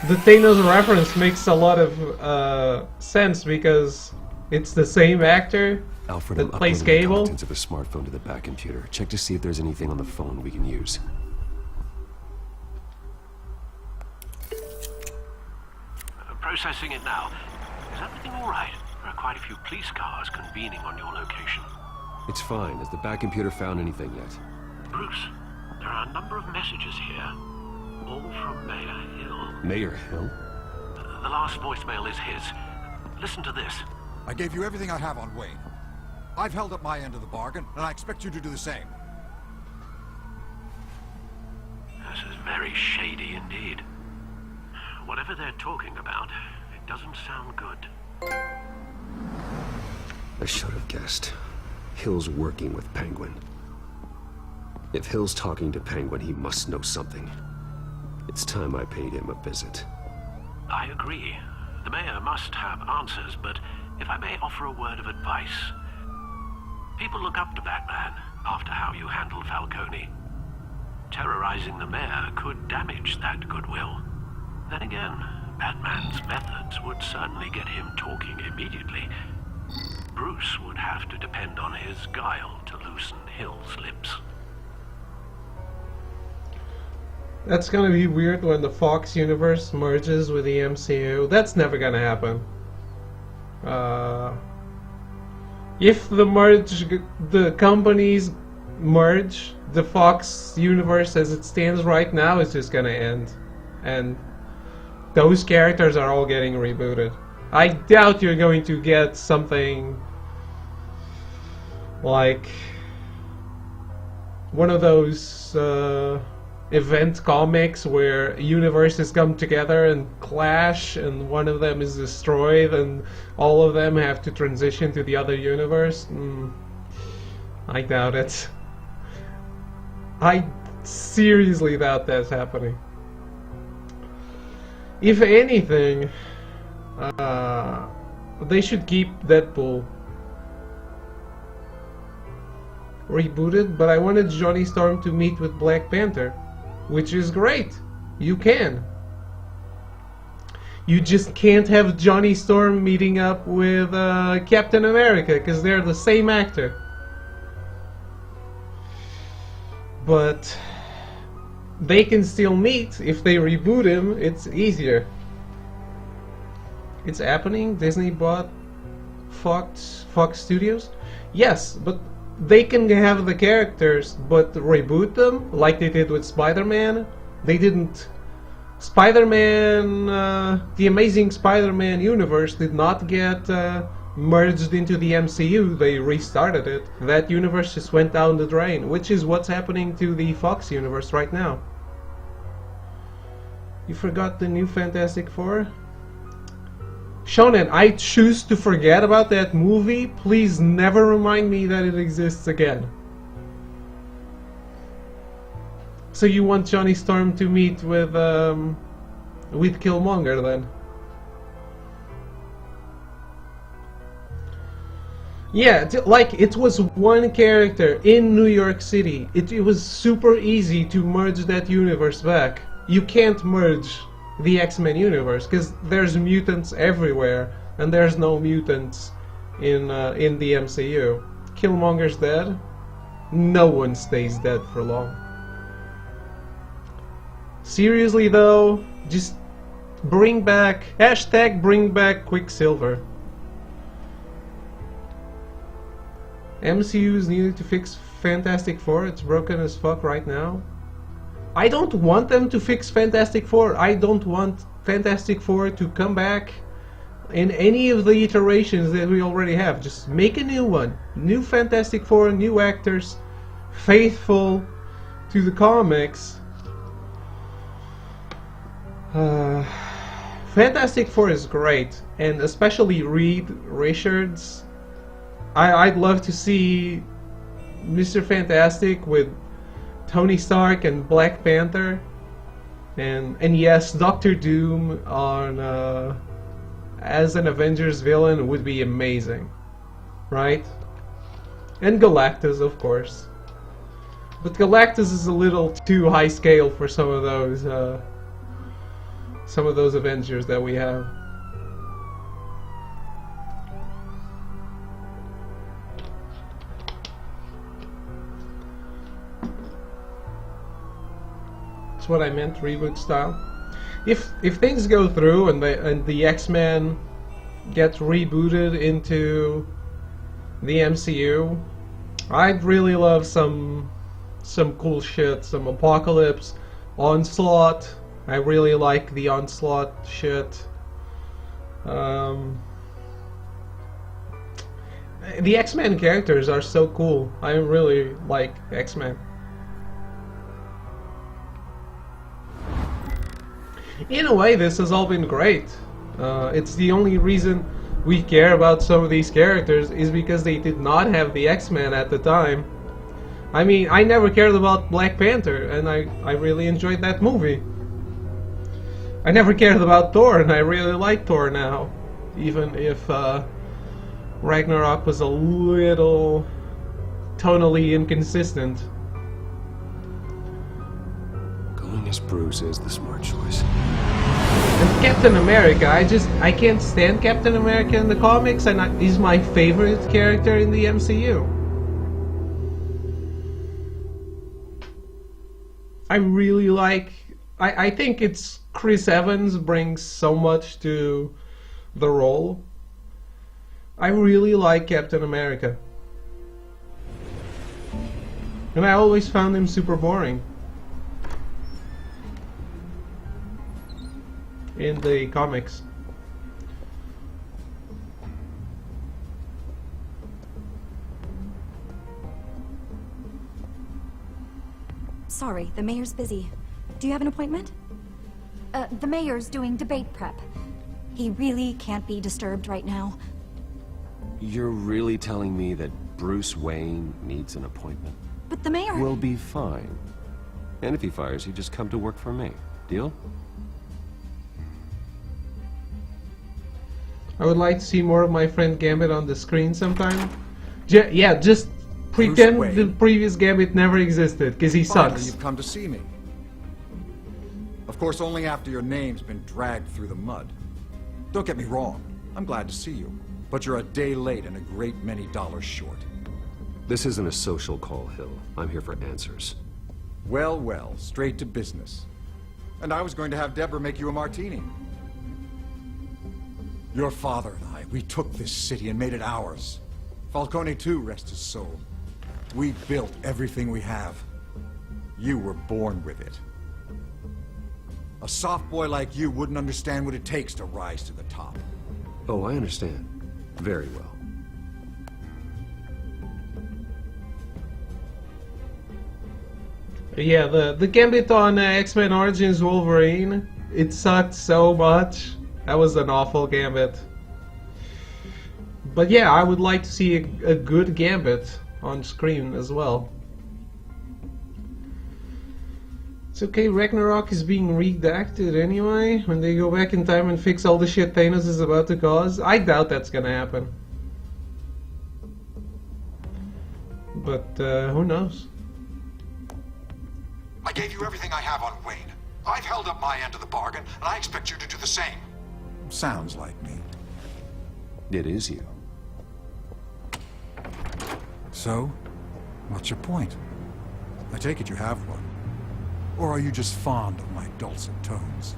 The Thanos reference makes a lot of sense because it's the same actor Alfred, that I'm plays uploading the Cable. contents of a smartphone to the back computer. Check to see if there's anything on the phone we can use. Processing it now. Is everything all right? There are quite a few police cars convening on your location. It's fine. Has the back computer found anything yet? Bruce, there are a number of messages here. All from Mayor Hill. Mayor Hill? The last voicemail is his. Listen to this. I gave you everything I have on Wayne. I've held up my end of the bargain, and I expect you to do the same. This is very shady indeed. Whatever they're talking about, it doesn't sound good. I should have guessed. Hill's working with Penguin. If Hill's talking to Penguin, he must know something. It's time I paid him a visit. I agree. The mayor must have answers, but if I may offer a word of advice. People look up to Batman after how you handled Falcone. Terrorizing the mayor could damage that goodwill. Then again, Batman's methods would certainly get him talking immediately. Bruce would have to depend on his guile to loosen Hill's lips. That's gonna be weird when the Fox universe merges with the MCU. That's never gonna happen. If the companies merge, the Fox universe as it stands right now is just gonna end. And those characters are all getting rebooted. I doubt you're going to get something like one of those event comics where universes come together and clash and one of them is destroyed and all of them have to transition to the other universe. I doubt it. I seriously doubt that's happening. If anything, they should keep Deadpool rebooted, but I wanted Johnny Storm to meet with Black Panther, which is great. You can. You just can't have Johnny Storm meeting up with Captain America, because they're the same actor. But they can still meet. If they reboot him, it's easier. It's happening. Disney bought Fox Studios. Yes, but they can have the characters, but reboot them like they did with Spider-Man. They didn't. Spider-Man, the Amazing Spider-Man universe did not get merged into the MCU. They restarted it. That universe just went down the drain, which is what's happening to the Fox universe right now. You forgot the new Fantastic Four? Shonen, I choose to forget about that movie. Please never remind me that it exists again. So you want Johnny Storm to meet with Killmonger then? Yeah, like it was one character in New York City. It was super easy to merge that universe back. You can't merge the X-Men universe because there's mutants everywhere and there's no mutants in the MCU. Killmonger's dead. No one stays dead for long. Seriously though, just bring back Quicksilver. MCU's needed to fix Fantastic Four. It's broken as fuck right now. I don't want them to fix Fantastic Four. I don't want Fantastic Four to come back in any of the iterations that we already have. Just make a new one. New Fantastic Four, new actors, faithful to the comics. Fantastic Four is great, and especially Reed Richards. I'd love to see Mr. Fantastic with Tony Stark and Black Panther, and yes, Doctor Doom on as an Avengers villain would be amazing, right? And Galactus, of course, but Galactus is a little too high scale for some of those Avengers that we have. That's what I meant, reboot style. If things go through and the X-Men get rebooted into the MCU, I'd really love some cool shit, some Apocalypse, Onslaught. I really like the Onslaught shit. The X-Men characters are so cool. I really like X-Men. In a way, this has all been great. It's the only reason we care about some of these characters is because they did not have the X-Men at the time. I mean, I never cared about Black Panther, and I really enjoyed that movie. I never cared about Thor, and I really like Thor now. Even if Ragnarok was a little tonally inconsistent. Going as Bruce is the smart choice. And Captain America, I can't stand Captain America in the comics, and he's my favorite character in the MCU. I really like... I think it's Chris Evans brings so much to the role. I really like Captain America. And I always found him super boring in the comics. Sorry, the mayor's busy. Do you have an appointment? The mayor's doing debate prep. He really can't be disturbed right now. You're really telling me that Bruce Wayne needs an appointment? But the mayor... We'll be fine. And if he fires, you just come to work for me. Deal? I would like to see more of my friend Gambit on the screen sometime. Yeah, just pretend the previous Gambit never existed, because he Finally, sucks. you've come to see me. Of course, only after your name's been dragged through the mud. Don't get me wrong, I'm glad to see you. But you're a day late and a great many dollars short. This isn't a social call, Hill. I'm here for answers. Well, well, straight to business. And I was going to have Deborah make you a martini. Your father and I, we took this city and made it ours. Falcone too, rest his soul. We built everything we have. You were born with it. A soft boy like you wouldn't understand what it takes to rise to the top. Oh, I understand. Very well. Yeah, the Gambit on X-Men Origins Wolverine, it sucked so much. That was an awful Gambit. But yeah, I would like to see a good Gambit on screen as well. It's okay, Ragnarok is being redacted anyway, when they go back in time and fix all the shit Thanos is about to cause. I doubt that's gonna happen. But who knows? I gave you everything I have on Wayne. I've held up my end of the bargain, and I expect you to do the same. Sounds like me. It is you. So, what's your point? I take it you have one. Or are you just fond of my dulcet tones?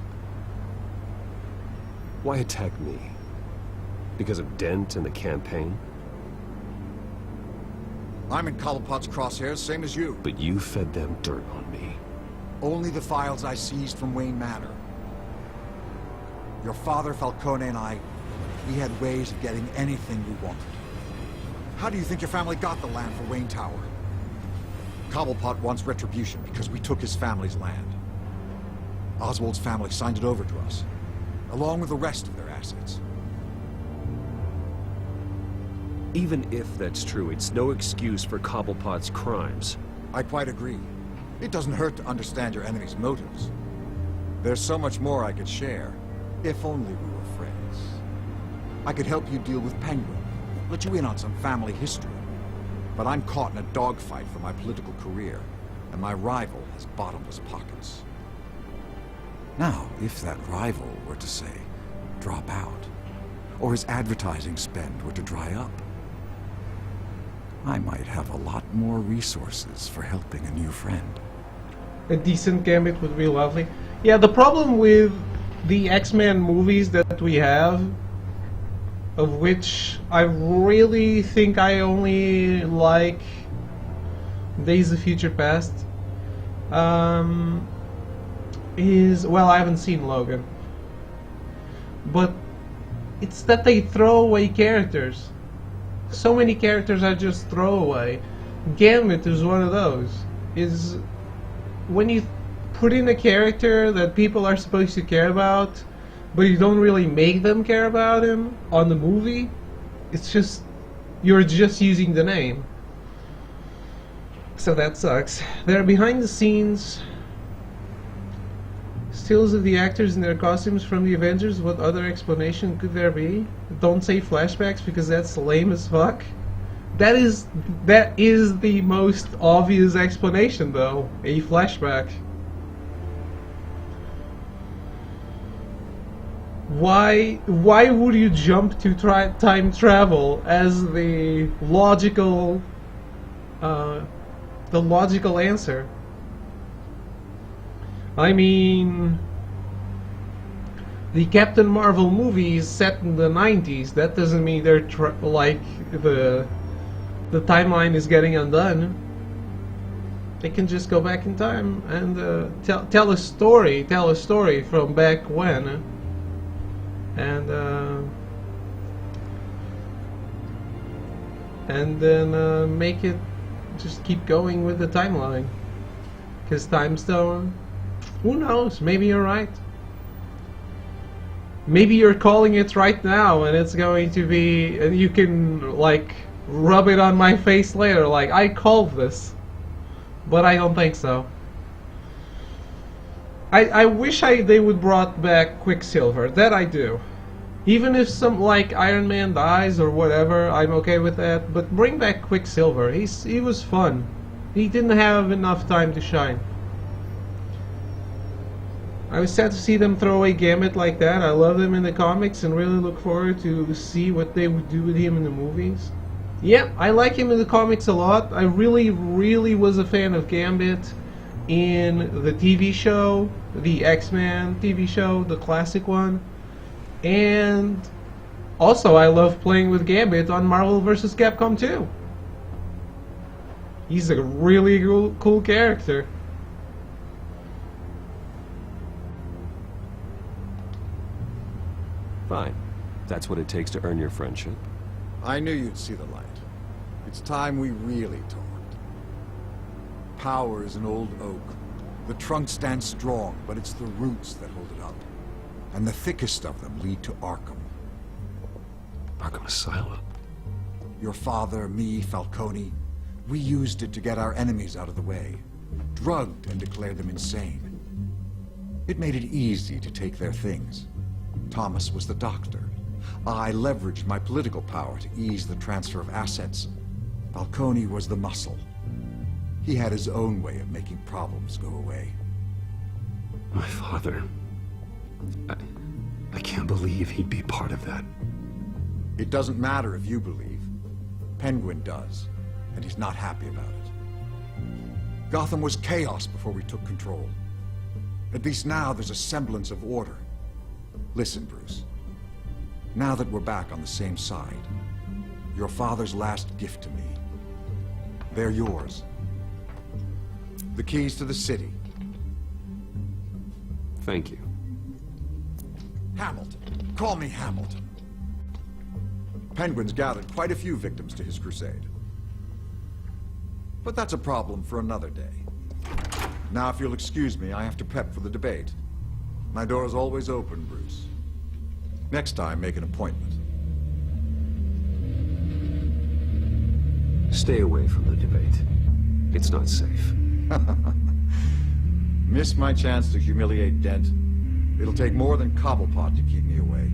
Why attack me? Because of Dent and the campaign? I'm in Cobblepot's crosshairs, same as you. But you fed them dirt on me. Only the files I seized from Wayne Manor. Your father, Falcone, and I, we had ways of getting anything we wanted. How do you think your family got the land for Wayne Tower? Cobblepot wants retribution because we took his family's land. Oswald's family signed it over to us, along with the rest of their assets. Even if that's true, it's no excuse for Cobblepot's crimes. I quite agree. It doesn't hurt to understand your enemy's motives. There's so much more I could share, if only we were friends. I could help you deal with Penguin, let you in on some family history. But I'm caught in a dogfight for my political career, and my rival has bottomless pockets. Now, if that rival were to say, drop out, or his advertising spend were to dry up, I might have a lot more resources for helping a new friend. A decent Gambit would be lovely. Yeah, the problem with the X-Men movies that we have, of which I really think I only like Days of Future Past, is, well, I haven't seen Logan, but it's that they throw away characters. So many characters are just throwaway. Gambit is one of those. Is when you put in a character that people are supposed to care about, but you don't really make them care about him on the movie, it's just, you're just using the name. So that sucks. They're behind the scenes, still stills of the actors in their costumes from the Avengers? What other explanation could there be? Don't say flashbacks because that's lame as fuck. That is the most obvious explanation, though. A flashback. Why would you jump to time travel as the logical answer? I mean, the Captain Marvel movie is set in the 90s. That doesn't mean they're like the timeline is getting undone. They can just go back in time and tell a story from back when, and then make it just keep going with the timeline. Because Time Stone, who knows? Maybe you're right. Maybe you're calling it right now, and it's going to be, and you can like rub it on my face later, like I called this. But I don't think so. I wish they would brought back Quicksilver. That I do. Even if some like Iron Man dies or whatever, I'm okay with that. But bring back Quicksilver. He was fun. He didn't have enough time to shine. I was sad to see them throw away Gambit like that. I love him in the comics and really look forward to see what they would do with him in the movies. Yeah, I like him in the comics a lot. I really, really was a fan of Gambit in the TV show, the X-Men TV show, the classic one. And also I love playing with Gambit on Marvel vs. Capcom 2. He's a really cool character. Fine. That's what it takes to earn your friendship. I knew you'd see the light. It's time we really talked. Power is an old oak. The trunk stands strong, but it's the roots that hold it up. And the thickest of them lead to Arkham. Arkham Asylum? Your father, me, Falcone, we used it to get our enemies out of the way. Drugged and declared them insane. It made it easy to take their things. Thomas was the doctor. I leveraged my political power to ease the transfer of assets. Falcone was the muscle. He had his own way of making problems go away. My father... I can't believe he'd be part of that. It doesn't matter if you believe. Penguin does, and he's not happy about it. Gotham was chaos before we took control. At least now there's a semblance of order. Listen, Bruce. Now that we're back on the same side, your father's last gift to me, they're yours. The keys to the city. Thank you. Hamilton. Call me Hamilton. Penguin's gathered quite a few victims to his crusade. But that's a problem for another day. Now, if you'll excuse me, I have to prep for the debate. My door is always open, Bruce. Next time, make an appointment. Stay away from the debate. It's not safe. Miss my chance to humiliate Dent. It'll take more than Cobblepot to keep me away.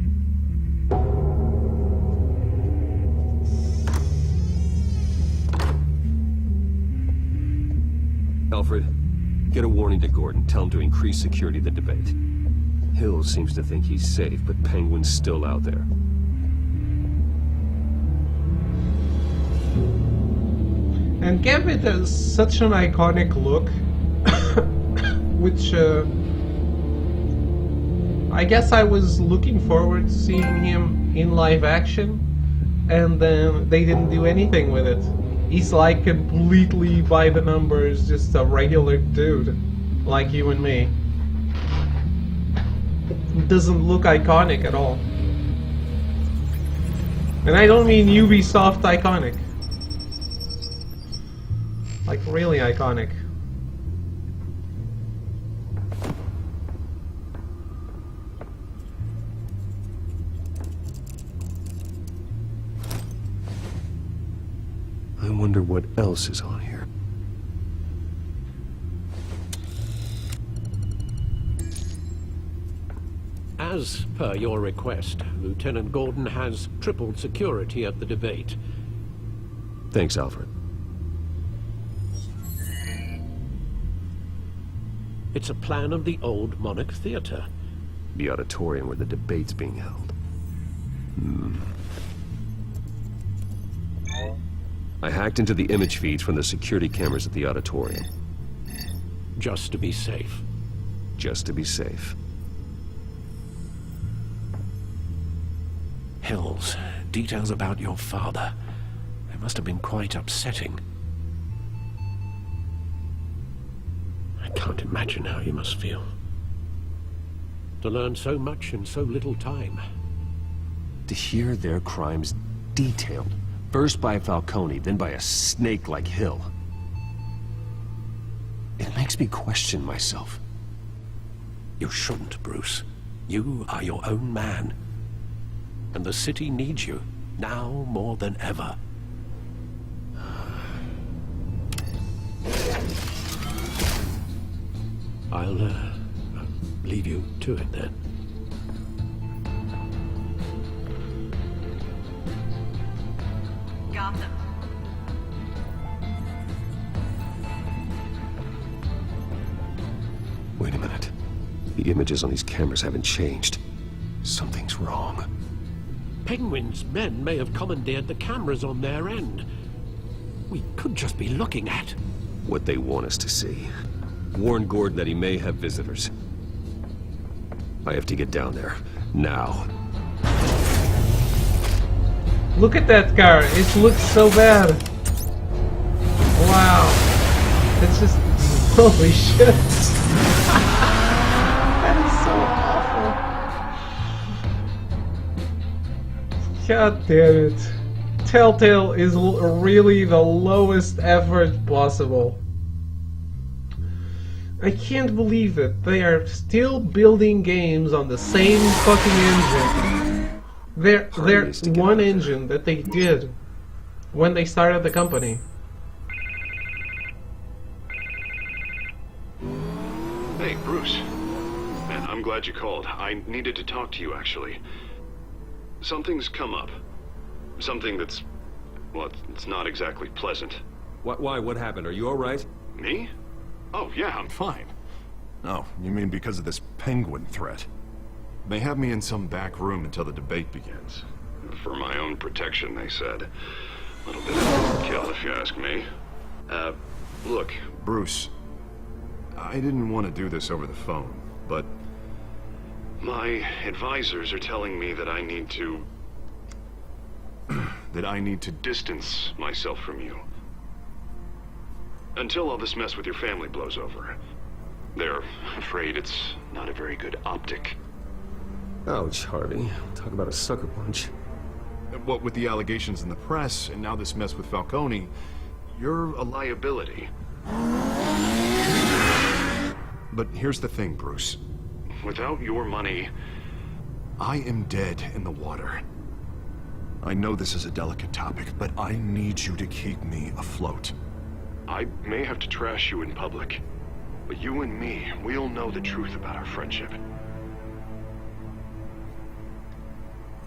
Alfred, get a warning to Gordon. Tell him to increase security of the debate. Hill seems to think he's safe, but Penguin's still out there. And Gambit has such an iconic look, which I guess I was looking forward to seeing him in live action, and then they didn't do anything with it. He's like completely by the numbers, just a regular dude, like you and me. It doesn't look iconic at all. And I don't mean Ubisoft iconic. Like really iconic. I wonder what else is on here. As per your request, Lieutenant Gordon has tripled security at the debate. Thanks, Alfred. It's a plan of the old Monarch Theater. The auditorium where the debate's being held. I hacked into the image feeds from the security cameras at the auditorium. Just to be safe. Just to be safe. Hills, details about your father. They must have been quite upsetting. I can't imagine how you must feel. To learn so much in so little time. To hear their crimes detailed. First by Falcone, then by a snake like Hill. It makes me question myself. You shouldn't, Bruce. You are your own man. And the city needs you, now more than ever. I'll leave you to it then. Gotham. Wait a minute. The images on these cameras haven't changed. Something's wrong. Penguin's men may have commandeered the cameras on their end. We could just be looking at What they want us to see. Warn Gordon that he may have visitors. I have to get down there. Now. Look at that car. It looks so bad. Wow. It's just... Holy shit. That is so awful. God damn it. Telltale is really the lowest effort possible. I can't believe it. They are still building games on the same fucking engine. They're one engine that they did when they started the company. Hey, Bruce. Man, I'm glad you called. I needed to talk to you, actually. Something's come up. Something that's... well, it's not exactly pleasant. Why? What happened? Are you alright? Me? Oh, yeah, I'm fine. Oh, you mean because of this penguin threat? They have me in some back room until the debate begins. For my own protection, they said. A little bit of overkill, if you ask me. Look, Bruce. I didn't want to do this over the phone, but... my advisors are telling me that I need to... that I need to distance myself from you. Until all this mess with your family blows over. They're afraid it's not a very good optic. Ouch, Harvey. Talk about a sucker punch. What with the allegations in the press, and now this mess with Falcone, you're a liability. But here's the thing, Bruce. Without your money, I am dead in the water. I know this is a delicate topic, but I need you to keep me afloat. I may have to trash you in public, but you and me, we'll know the truth about our friendship.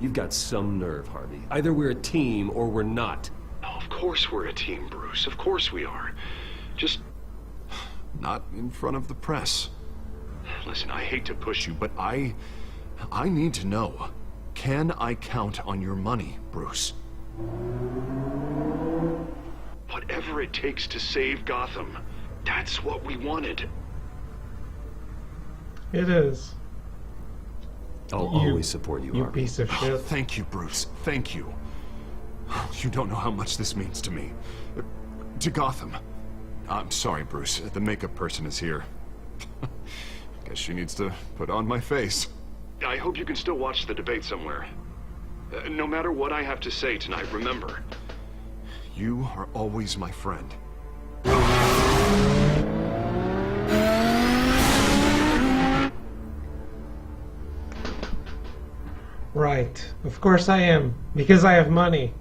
You've got some nerve, Harvey. Either we're a team or we're not. Oh, of course we're a team, Bruce. Of course we are. Just... not in front of the press. Listen, I hate to push you, but I need to know. Can I count on your money, Bruce? Whatever it takes to save Gotham. That's what we wanted. It is. I'll always support you, You Harvey. piece of shit. Thank you, Bruce. Thank you. You don't know how much this means to me. To Gotham. I'm sorry, Bruce. The makeup person is here. Guess she needs to put on my face. I hope you can still watch the debate somewhere. No matter what I have to say tonight, remember, you are always my friend. Right. Of course I am. Because I have money.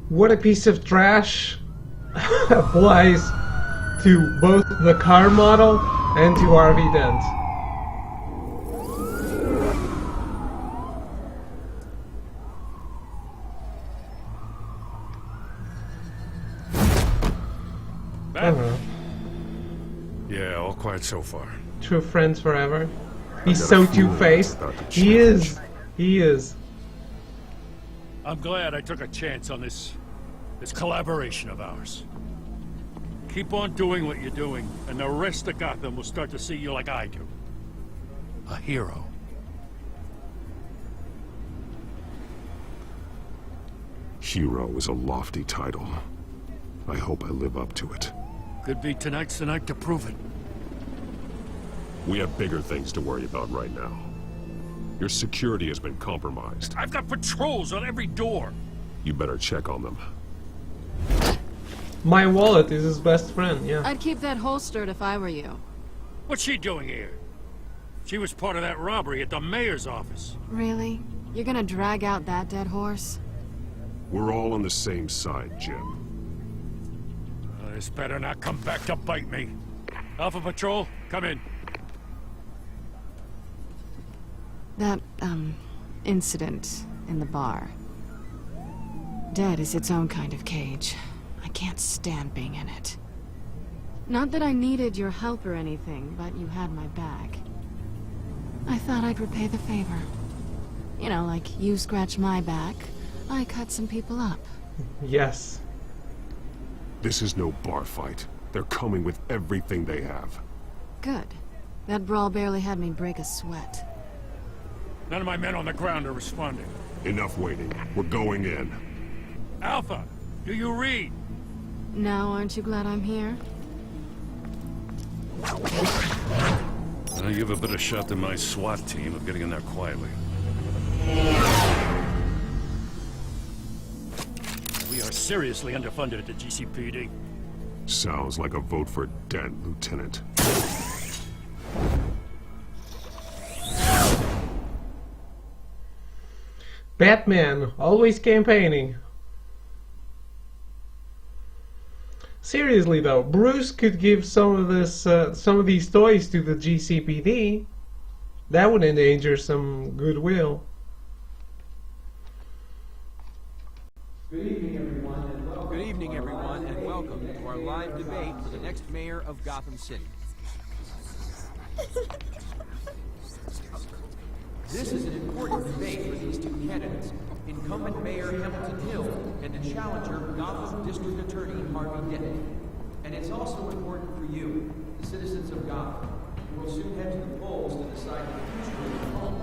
What a piece of trash applies to both the car model and to RV Dent. Yeah, all quiet so far. True friends forever. He's so two-faced. He is. He is. I'm glad I took a chance on this collaboration of ours. Keep on doing what you're doing, and the rest of Gotham will start to see you like I do. A hero. Hero is a lofty title. I hope I live up to it. Could be tonight's the night to prove it. We have bigger things to worry about right now. Your security has been compromised. I've got patrols on every door. You better check on them. My wallet is his best friend, yeah. I'd keep that holstered if I were you. What's she doing here? She was part of that robbery at the mayor's office. Really? You're gonna drag out that dead horse? We're all on the same side, Jim. This better not come back to bite me. Alpha Patrol, come in. That, incident in the bar. Dead is its own kind of cage. I can't stand being in it. Not that I needed your help or anything, but you had my back. I thought I'd repay the favor. You know, like you scratch my back, I cut some people up. Yes. This is no bar fight. They're coming with everything they have. Good. That brawl barely had me break a sweat. None of my men on the ground are responding. Enough waiting. We're going in. Alpha, do you read? Now, aren't you glad I'm here? You have a better shot than my SWAT team of getting in there quietly. We are seriously underfunded at the GCPD. Sounds like a vote for Dent, Lieutenant. Batman, always campaigning. Seriously though, Bruce could give some of these toys to the GCPD. That would endanger some goodwill. Good evening, everyone, and welcome to our live debate for the next mayor of Gotham City. This is an important debate for these two candidates, incumbent Mayor Hamilton Hill and the challenger Gotham District Attorney Harvey Dent. And it's also important for you, the citizens of Gotham, who will soon head to the polls to decide the future of your home,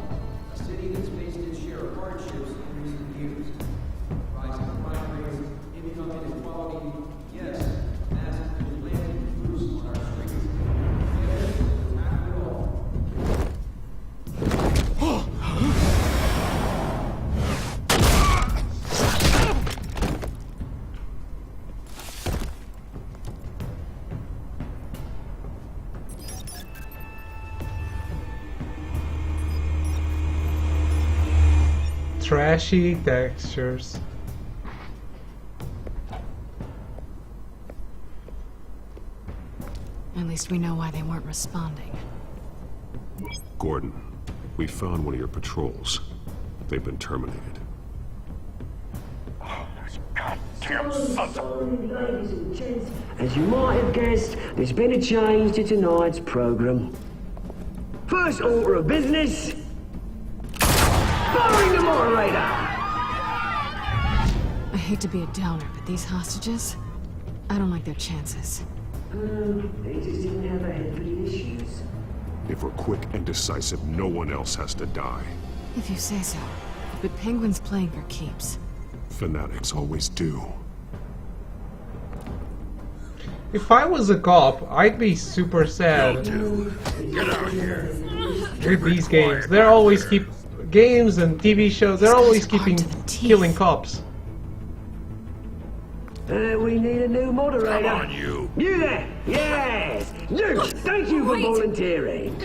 a city that's faced its share of hardships in recent years. Rising crime rates, income inequality, yes, massive vigilante abuse on our streets. Yes, after all. Trashy textures. At least we know why they weren't responding. Gordon, we found one of your patrols. They've been terminated. Ladies and gents, as you might have guessed, there's been a change to tonight's program. First order of business, firing the moderator! I hate to be a downer, but these hostages, I don't like their chances. They just didn't have a head for the issues. If we're quick and decisive, no one else has to die. If you say so. But Penguin's playing for keeps. Fanatics always do. If I was a cop, I'd be super sad Get out here. with these games. They're always games and TV shows. They're always killing cops. We need a new moderator. Come on, you. You there! Yes! You! Thank you for volunteering.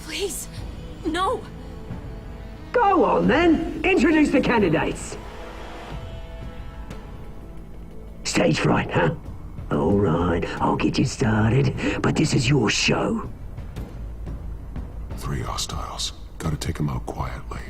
Please, no. Go on then. Introduce the candidates. Stage fright, huh? All right, I'll get you started, but this is your show. 3 hostiles. Gotta take them out quietly.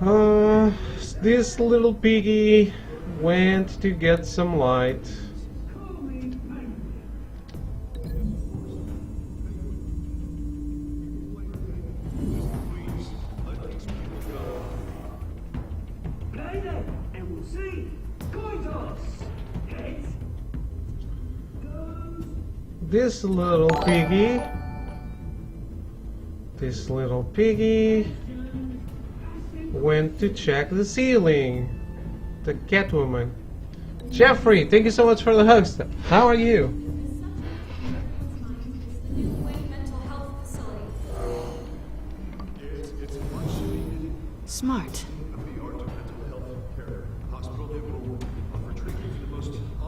This little piggy went to get some light. This little piggy went to check the ceiling. The Catwoman. Jeffrey, thank you so much for the hugs. How are you? Smart.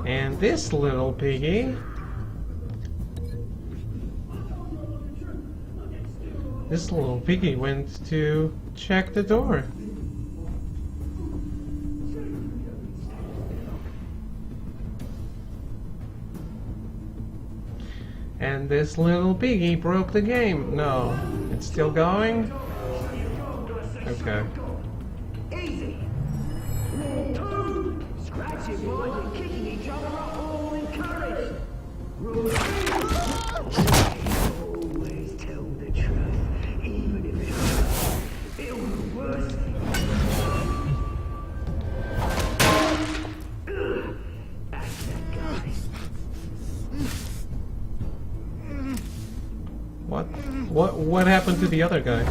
And this little piggy. This little piggy went to check the door. And this little piggy broke the game. No, it's still going? Okay. Easy. Rule 2. Scratching boys and kicking each other are all encouraged. Rule 3. Always tell the truth, even if it hurts. It'll be worse. That's that guy. What happened to the other guy?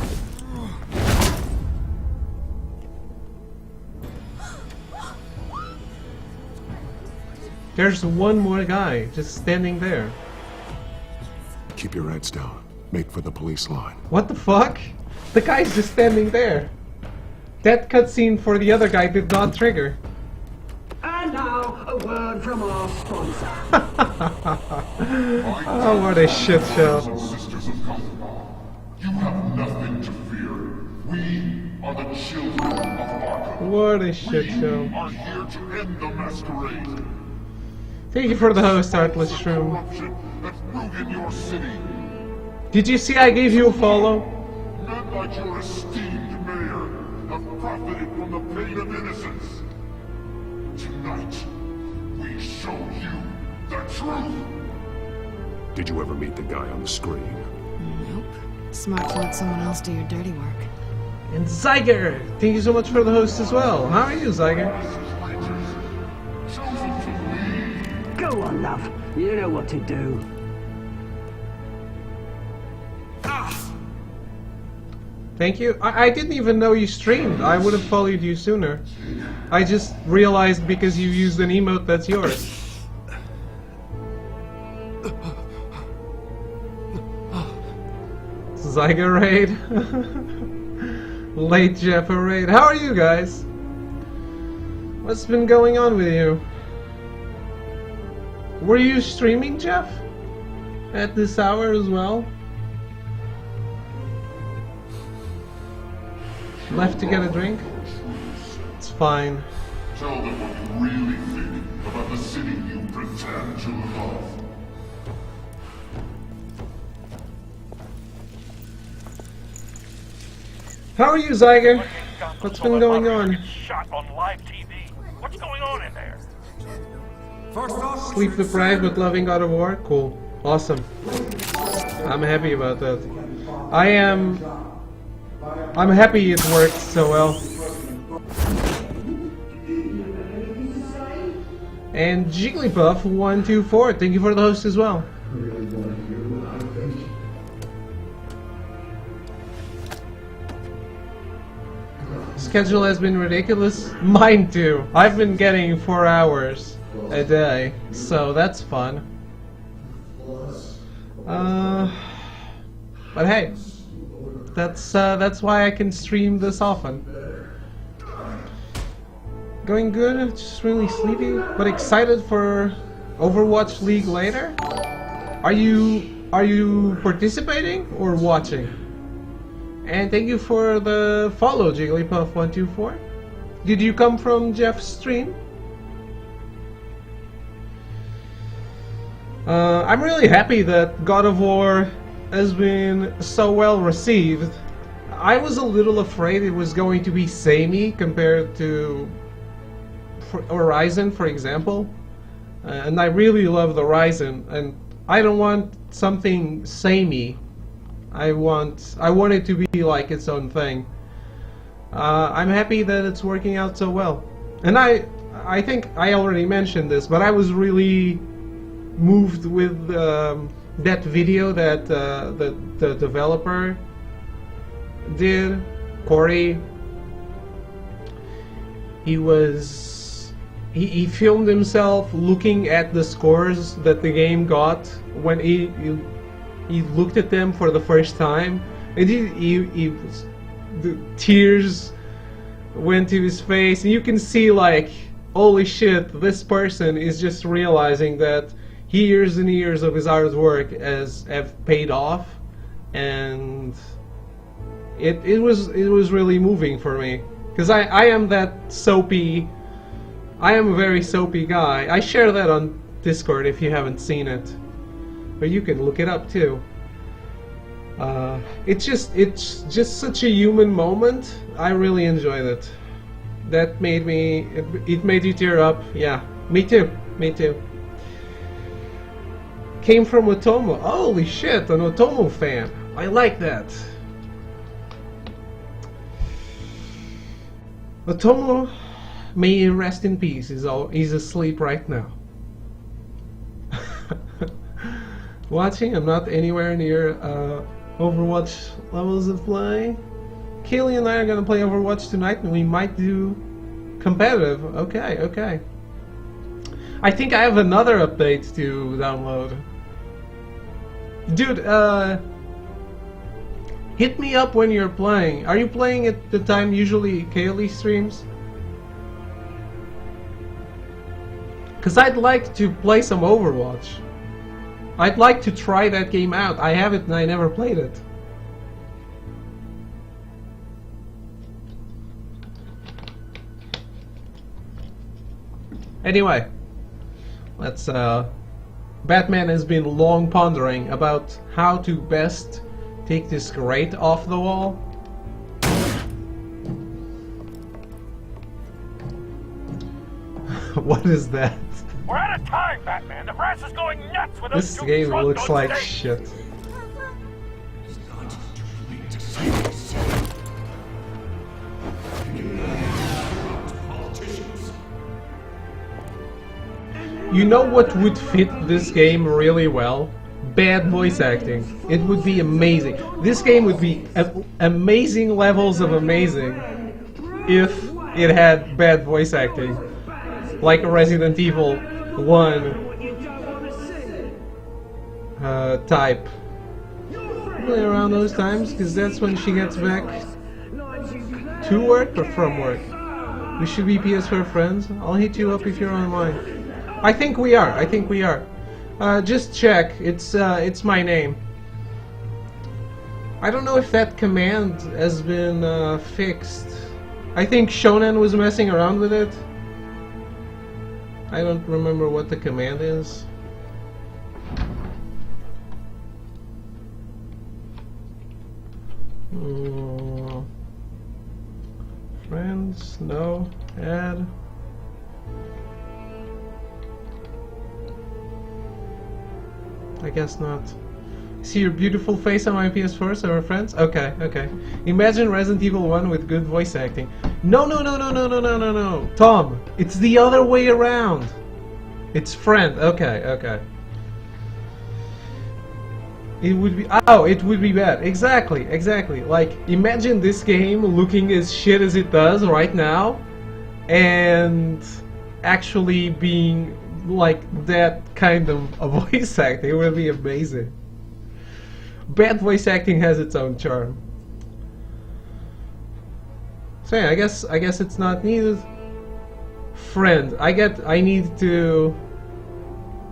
There's one more guy just standing there. Keep your heads down. Make for the police line. What the fuck? The guy's just standing there. That cutscene for the other guy did not trigger. And now, a word from our sponsor. Oh, what a shit show. You have nothing to fear. We are the children of Arkham. What a shit show. We are here to end the masquerade. Thank you for the host, Artless Shroom. Corruption that's ruined your city. Did you see I gave you a follow? Men like your esteemed mayor have profited from the pain of innocence. Tonight, we show you the truth. Did you ever meet the guy on the screen? Nope. Smart to let someone else do your dirty work. And Zyger! Thank you so much for the host as well. How are you, Zyger? Go on, love. You know what to do. Thank you. I didn't even know you streamed. I would have followed you sooner. I just realized because you used an emote that's yours. Zyger raid. Late Jeffer raid. How are you guys? What's been going on with you? Were you streaming, Jeff? At this hour as well? Left to get a drink? It's fine. Tell them what you really think about the city you pretend to love. How are you, Zyger? What's been going on? Shot on live TV. What's going on in there? Sleep deprived but loving God of War? Cool. Awesome. I'm happy about that. I'm happy it worked so well. And Jigglypuff124, thank you for the host as well. Schedule has been ridiculous. Mine too. I've been getting 4 hours a day, so that's fun. But hey, that's why I can stream this often. Going good, just really sleepy, but excited for Overwatch League later. Are you participating or watching? And thank you for the follow, Jigglypuff124. Did you come from Jeff's stream? I'm really happy that God of War has been so well received. I was a little afraid it was going to be samey compared to Horizon, for example. And I really love the Horizon, and I don't want something samey. I want it to be like its own thing. I'm happy that it's working out so well. And I think I already mentioned this, but I was really moved with that video that the developer did, Corey. He filmed himself looking at the scores that the game got when he looked at them for the first time, and the tears went to his face, and you can see, like, holy shit, this person is just realizing that years and years of his hard work have paid off, and it was really moving for me, because I am that soapy. I am a very soapy guy. I share that on Discord if you haven't seen it, but you can look it up too. It's just such a human moment. I really enjoyed it. That made me. It made you tear up. Yeah, me too. Me too. Came from Otomo. Holy shit, an Otomo fan. I like that. Otomo, may he rest in peace. He's asleep right now. Watching. I'm not anywhere near Overwatch levels of play. Kaylee and I are gonna play Overwatch tonight, and we might do competitive. Okay. I think I have another update to download. Dude, hit me up when you're playing. Are you playing at the time usually Kaylee streams? Cause I'd like to play some Overwatch. I'd like to try that game out. I have it and I never played it. Anyway, let's Batman has been long pondering about how to best take this grate off the wall. What is that? We're out of time, Batman. The brass is going nuts with This game looks like shit. You know what would fit this game really well? Bad voice acting. It would be amazing. This game would be amazing levels of amazing if it had bad voice acting. Like Resident Evil 1 type. Probably around those times, because that's when she gets back to work or from work. We should be PS4 friends. I'll hit you up if you're online. I think we are. Just check. It's my name. I don't know if that command has been fixed. I think Shonen was messing around with it. I don't remember what the command is. Friends? No. Add. I guess not. See your beautiful face on my PS4, so we're friends? Okay. Imagine Resident Evil 1 with good voice acting. No. Tom, it's the other way around. It's friend. Okay. It would be... Oh, it would be bad. Exactly. Like, imagine this game looking as shit as it does right now, and actually being like that kind of a voice acting. It would be amazing. Bad voice acting has its own charm. So yeah, I guess it's not needed. Friend. I need to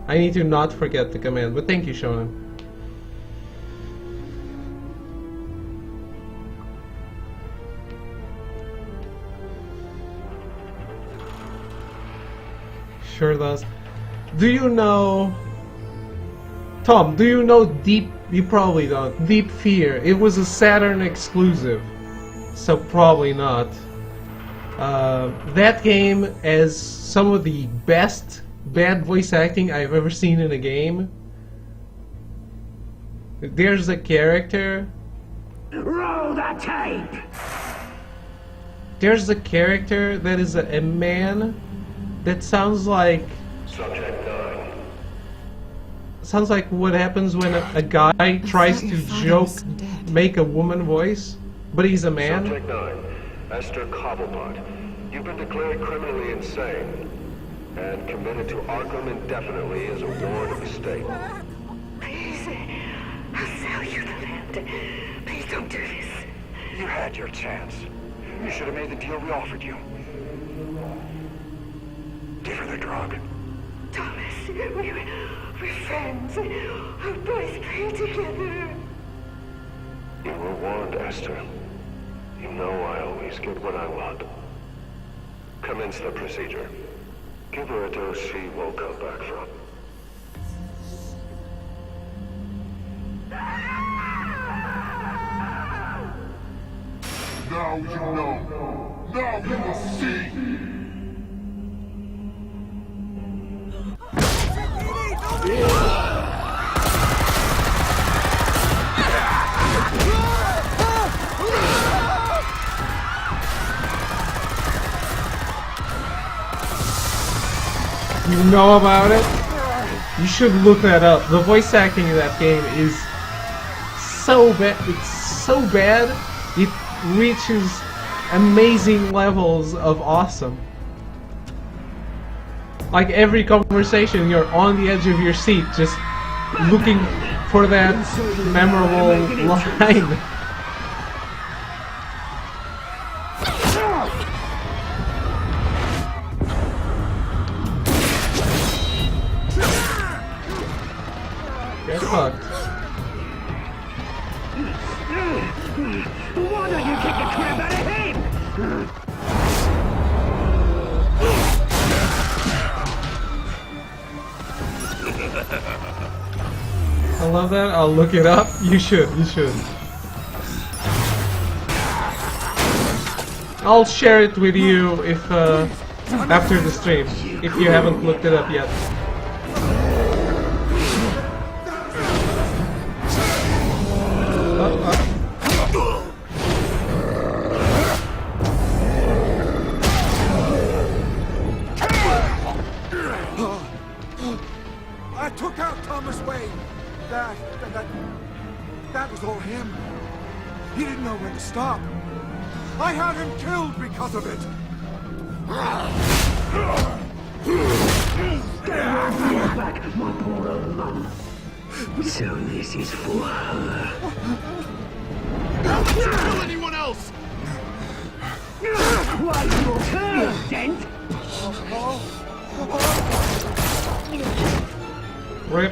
not forget the command, but thank you, Shonen. Sure does. Do you know... Tom, do you know Deep... You probably don't. Deep Fear. It was a Saturn exclusive. so probably not. That game has some of the best bad voice acting I've ever seen in a game. There's a character. Roll that tape! There's a character that is a man that sounds like. Subject 9. Sounds like what happens when a guy tries to make a woman voice, but he's a man. Subject 9. Esther Cobblepot. You've been declared criminally insane and committed to Arkham indefinitely as a ward of the state. Please, I'll sell you the land. Please don't do this. You had your chance. You should have made the deal we offered you. Give her the drug. Thomas, we're friends. Our boys play together. You were warned, Esther. You know I always get what I want. Commence the procedure. Give her a dose she won't come back from. Now you know. Now you will see. You know about it? You should look that up. The voice acting in that game is so bad. It's so bad. It reaches amazing levels of awesome. Like every conversation, you're on the edge of your seat, just looking for that memorable line. Get fucked. Why don't you kick the crap out of him? I love that. I'll look it up. You should. You should. I'll share it with you if after the stream, if you haven't looked it up yet. I took out Thomas Wayne. That was all him. He didn't know when to stop. I had him killed because of it. Back, my poor old mum. So this is for her. Don't kill anyone else! What's your turn, Dent? Rip.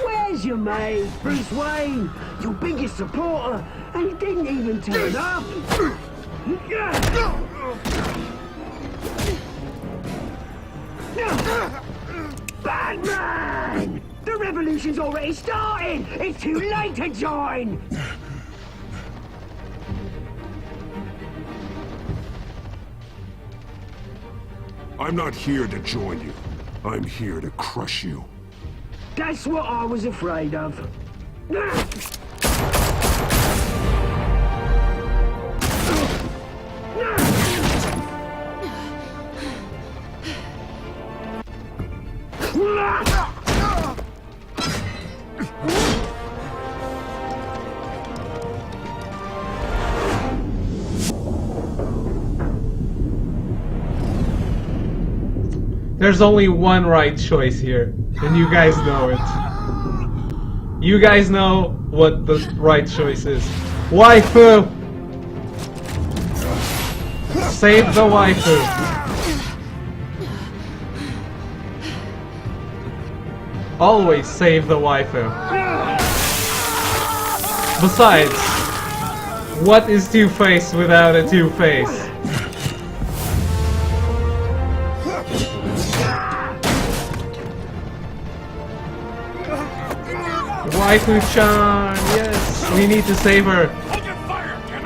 Where's your mate, Bruce Wayne? Your biggest supporter, and he didn't even turn up. Batman! The revolution's already started! It's too late to join! I'm not here to join you. I'm here to crush you. That's what I was afraid of. There's only one right choice here, and you guys know it. You guys know what the right choice is. Waifu! Save the waifu. Always save the waifu. Besides, What is Two-Face without a Two-Face? Waifu-chan, yes, we need to save her. Hold your fire, damn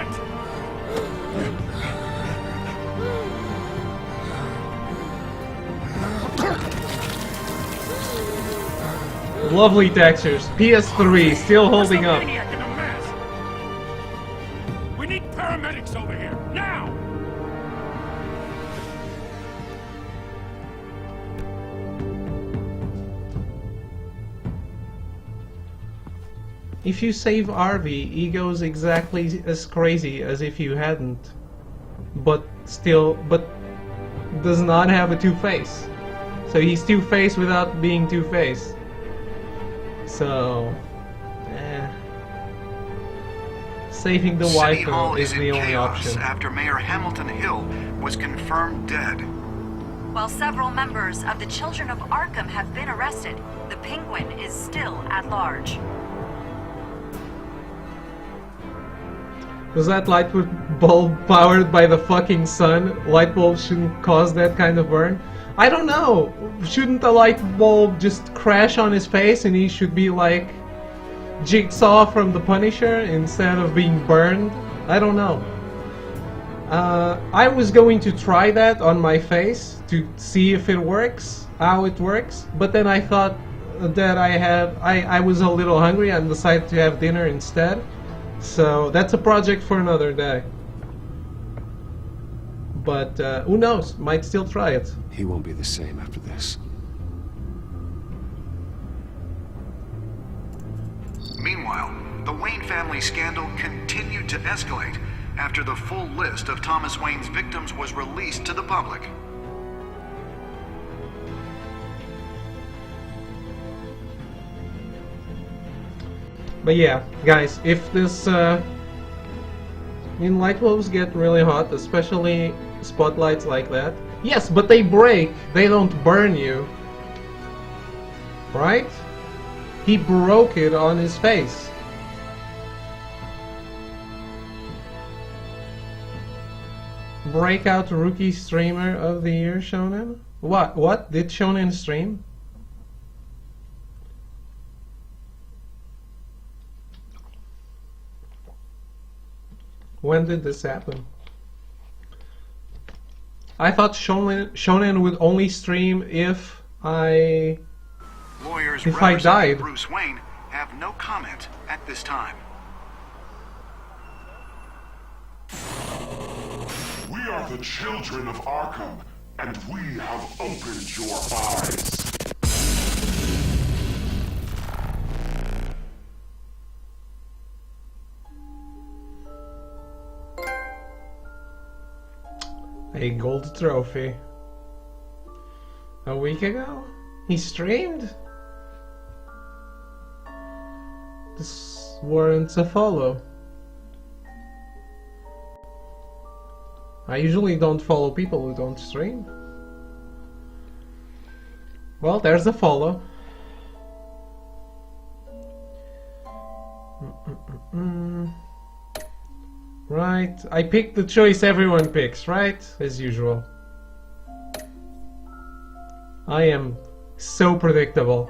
it! Lovely textures. PS3 still holding up. Maniac in a mask. We need paramedics over here now. If you save Arvi, he goes exactly as crazy as if you hadn't. But does not have a Two-Face. So he's Two-Face without being Two-Face. So, saving the City waifu Hall is is the in only chaos option. after Mayor Hamilton Hill was confirmed dead. While several members of the Children of Arkham have been arrested, the Penguin is still at large. Was that light bulb powered by the fucking sun? Light bulb shouldn't cause that kind of burn? I don't know. Shouldn't a light bulb just crash on his face and he should be like Jigsaw from The Punisher instead of being burned? I don't know. I was going to try that on my face to see if it works, how it works, but then I thought that I was a little hungry and decided to have dinner instead. So that's a project for another day. But who knows? Might still try it. He won't be the same after this. Meanwhile, the Wayne family scandal continued to escalate after the full list of Thomas Wayne's victims was released to the public. But yeah, guys, if this light bulbs get really hot, especially spotlights like that. Yes, but they break. They don't burn you. Right? He broke it on his face. Breakout Rookie Streamer of the Year, Shonen? What? Did Shonen stream? When did this happen? I thought Shonen would only stream if I Lawyers if I died. Bruce Wayne have no comment at this time. We are the children of Arkham, and we have opened your eyes. A gold trophy. A week ago? He streamed? This warrants a follow. I usually don't follow people who don't stream. Well, there's a follow. Right, I picked the choice everyone picks, right? As usual. I am so predictable.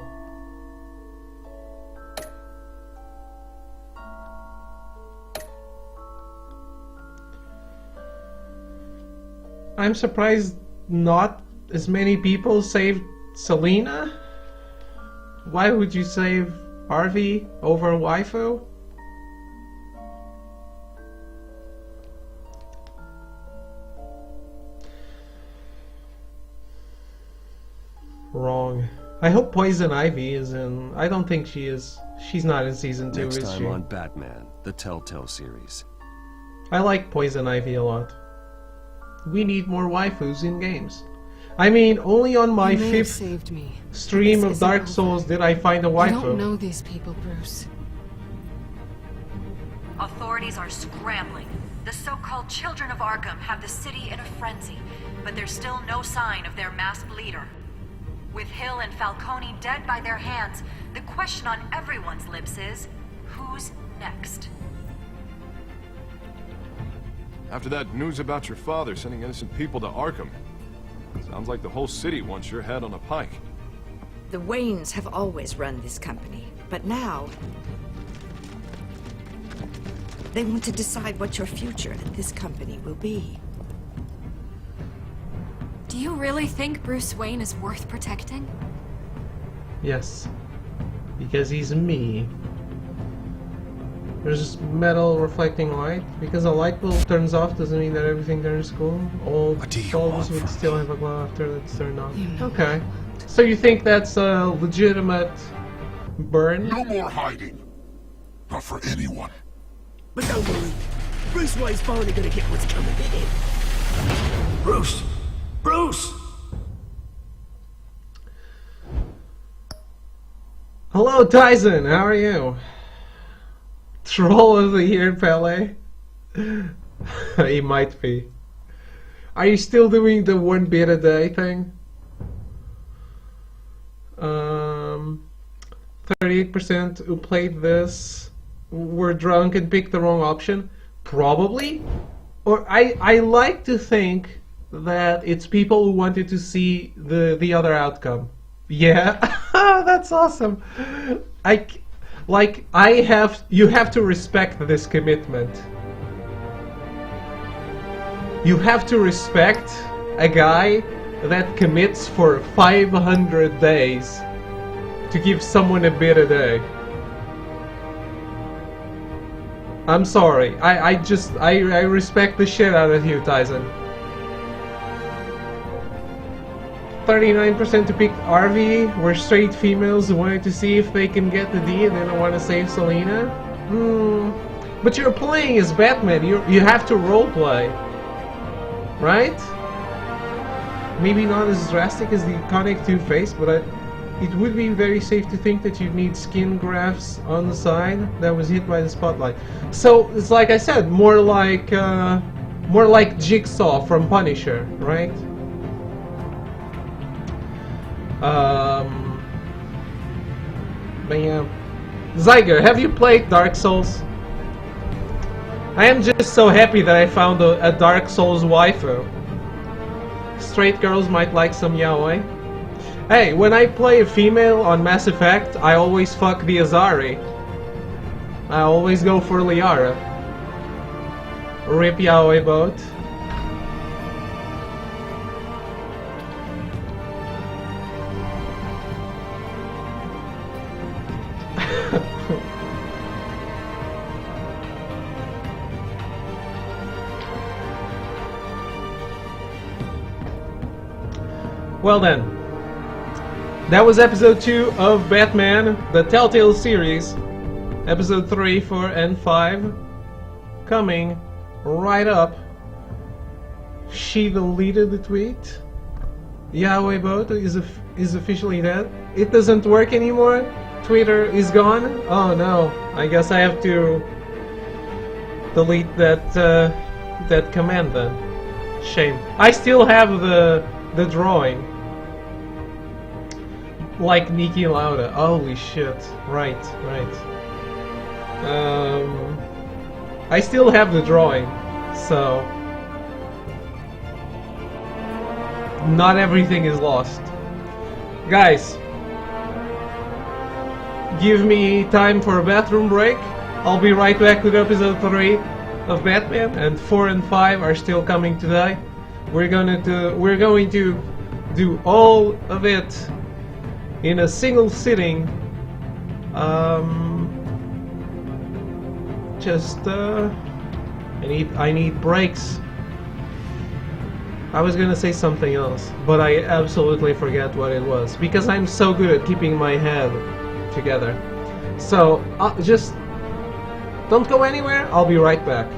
I'm surprised not as many people saved Selena. Why would you save Harvey over waifu? Wrong. I hope Poison Ivy is in. I don't think she is. She's not in season 2, Next is time she? on Batman, the Telltale series. I like Poison Ivy a lot. We need more waifus in games. I mean, only on my You may have 5th saved me. stream This of isn't Dark over. Souls did I find a I waifu. don't know these people, Bruce. Authorities are scrambling. The so-called Children of Arkham have the city in a frenzy, but there's still no sign of their masked leader. With Hill and Falcone dead by their hands, the question on everyone's lips is, who's next? After that news about your father sending innocent people to Arkham, sounds like the whole city wants your head on a pike. The Waynes have always run this company, but now they want to decide what your future at this company will be. Do you really think Bruce Wayne is worth protecting? Yes. Because he's me. There's metal reflecting light. Because a light bulb turns off doesn't mean that everything turns cool. All bulbs would still have a glow after it's turned off. Okay. So you think that's a legitimate burn? No more hiding. Not for anyone. But don't worry. Bruce Wayne's finally gonna get what's coming to him. Bruce! Bruce! Hello, Tyson. How are you? Troll of the year, Pele? He might be. Are you still doing the 1 bit a day thing? 38% who played this were drunk and picked the wrong option. Probably. Or I like to think that it's people who wanted to see the other outcome. Yeah, that's awesome. You have to respect this commitment. You have to respect a guy that commits for 500 days to give someone a bit a day. I'm sorry. I respect the shit out of you, Tyson. 39% to pick RV were straight females who wanted to see if they can get the D and they don't want to save Selina. But you're playing as Batman. You have to roleplay, right? Maybe not as drastic as the iconic Two-Face, but it would be very safe to think that you'd need skin grafts on the side that was hit by the spotlight. So it's like I said, more like Jigsaw from Punisher, right? But yeah. Zyger, have you played Dark Souls? I am just so happy that I found a Dark Souls waifu. Straight girls might like some yaoi. Hey, when I play a female on Mass Effect, I always fuck the Azari. I always go for Liara. Rip yaoi boat. Well then, that was episode 2 of Batman, the Telltale series. Episode 3, 4, and 5 coming right up. She deleted the tweet. Yahweh Boat is officially dead. It doesn't work anymore. Twitter is gone. Oh no, I guess I have to delete that command then. Shame. I still have the drawing. Like Niki Lauda. Holy shit. Right. I still have the drawing, so not everything is lost. Guys, give me time for a bathroom break. I'll be right back with episode 3 of Batman, and 4 and 5 are still coming today. We're going to do all of it in a single sitting. I need breaks. I was gonna say something else, but I absolutely forget what it was because I'm so good at keeping my head together. So just don't go anywhere. I'll be right back.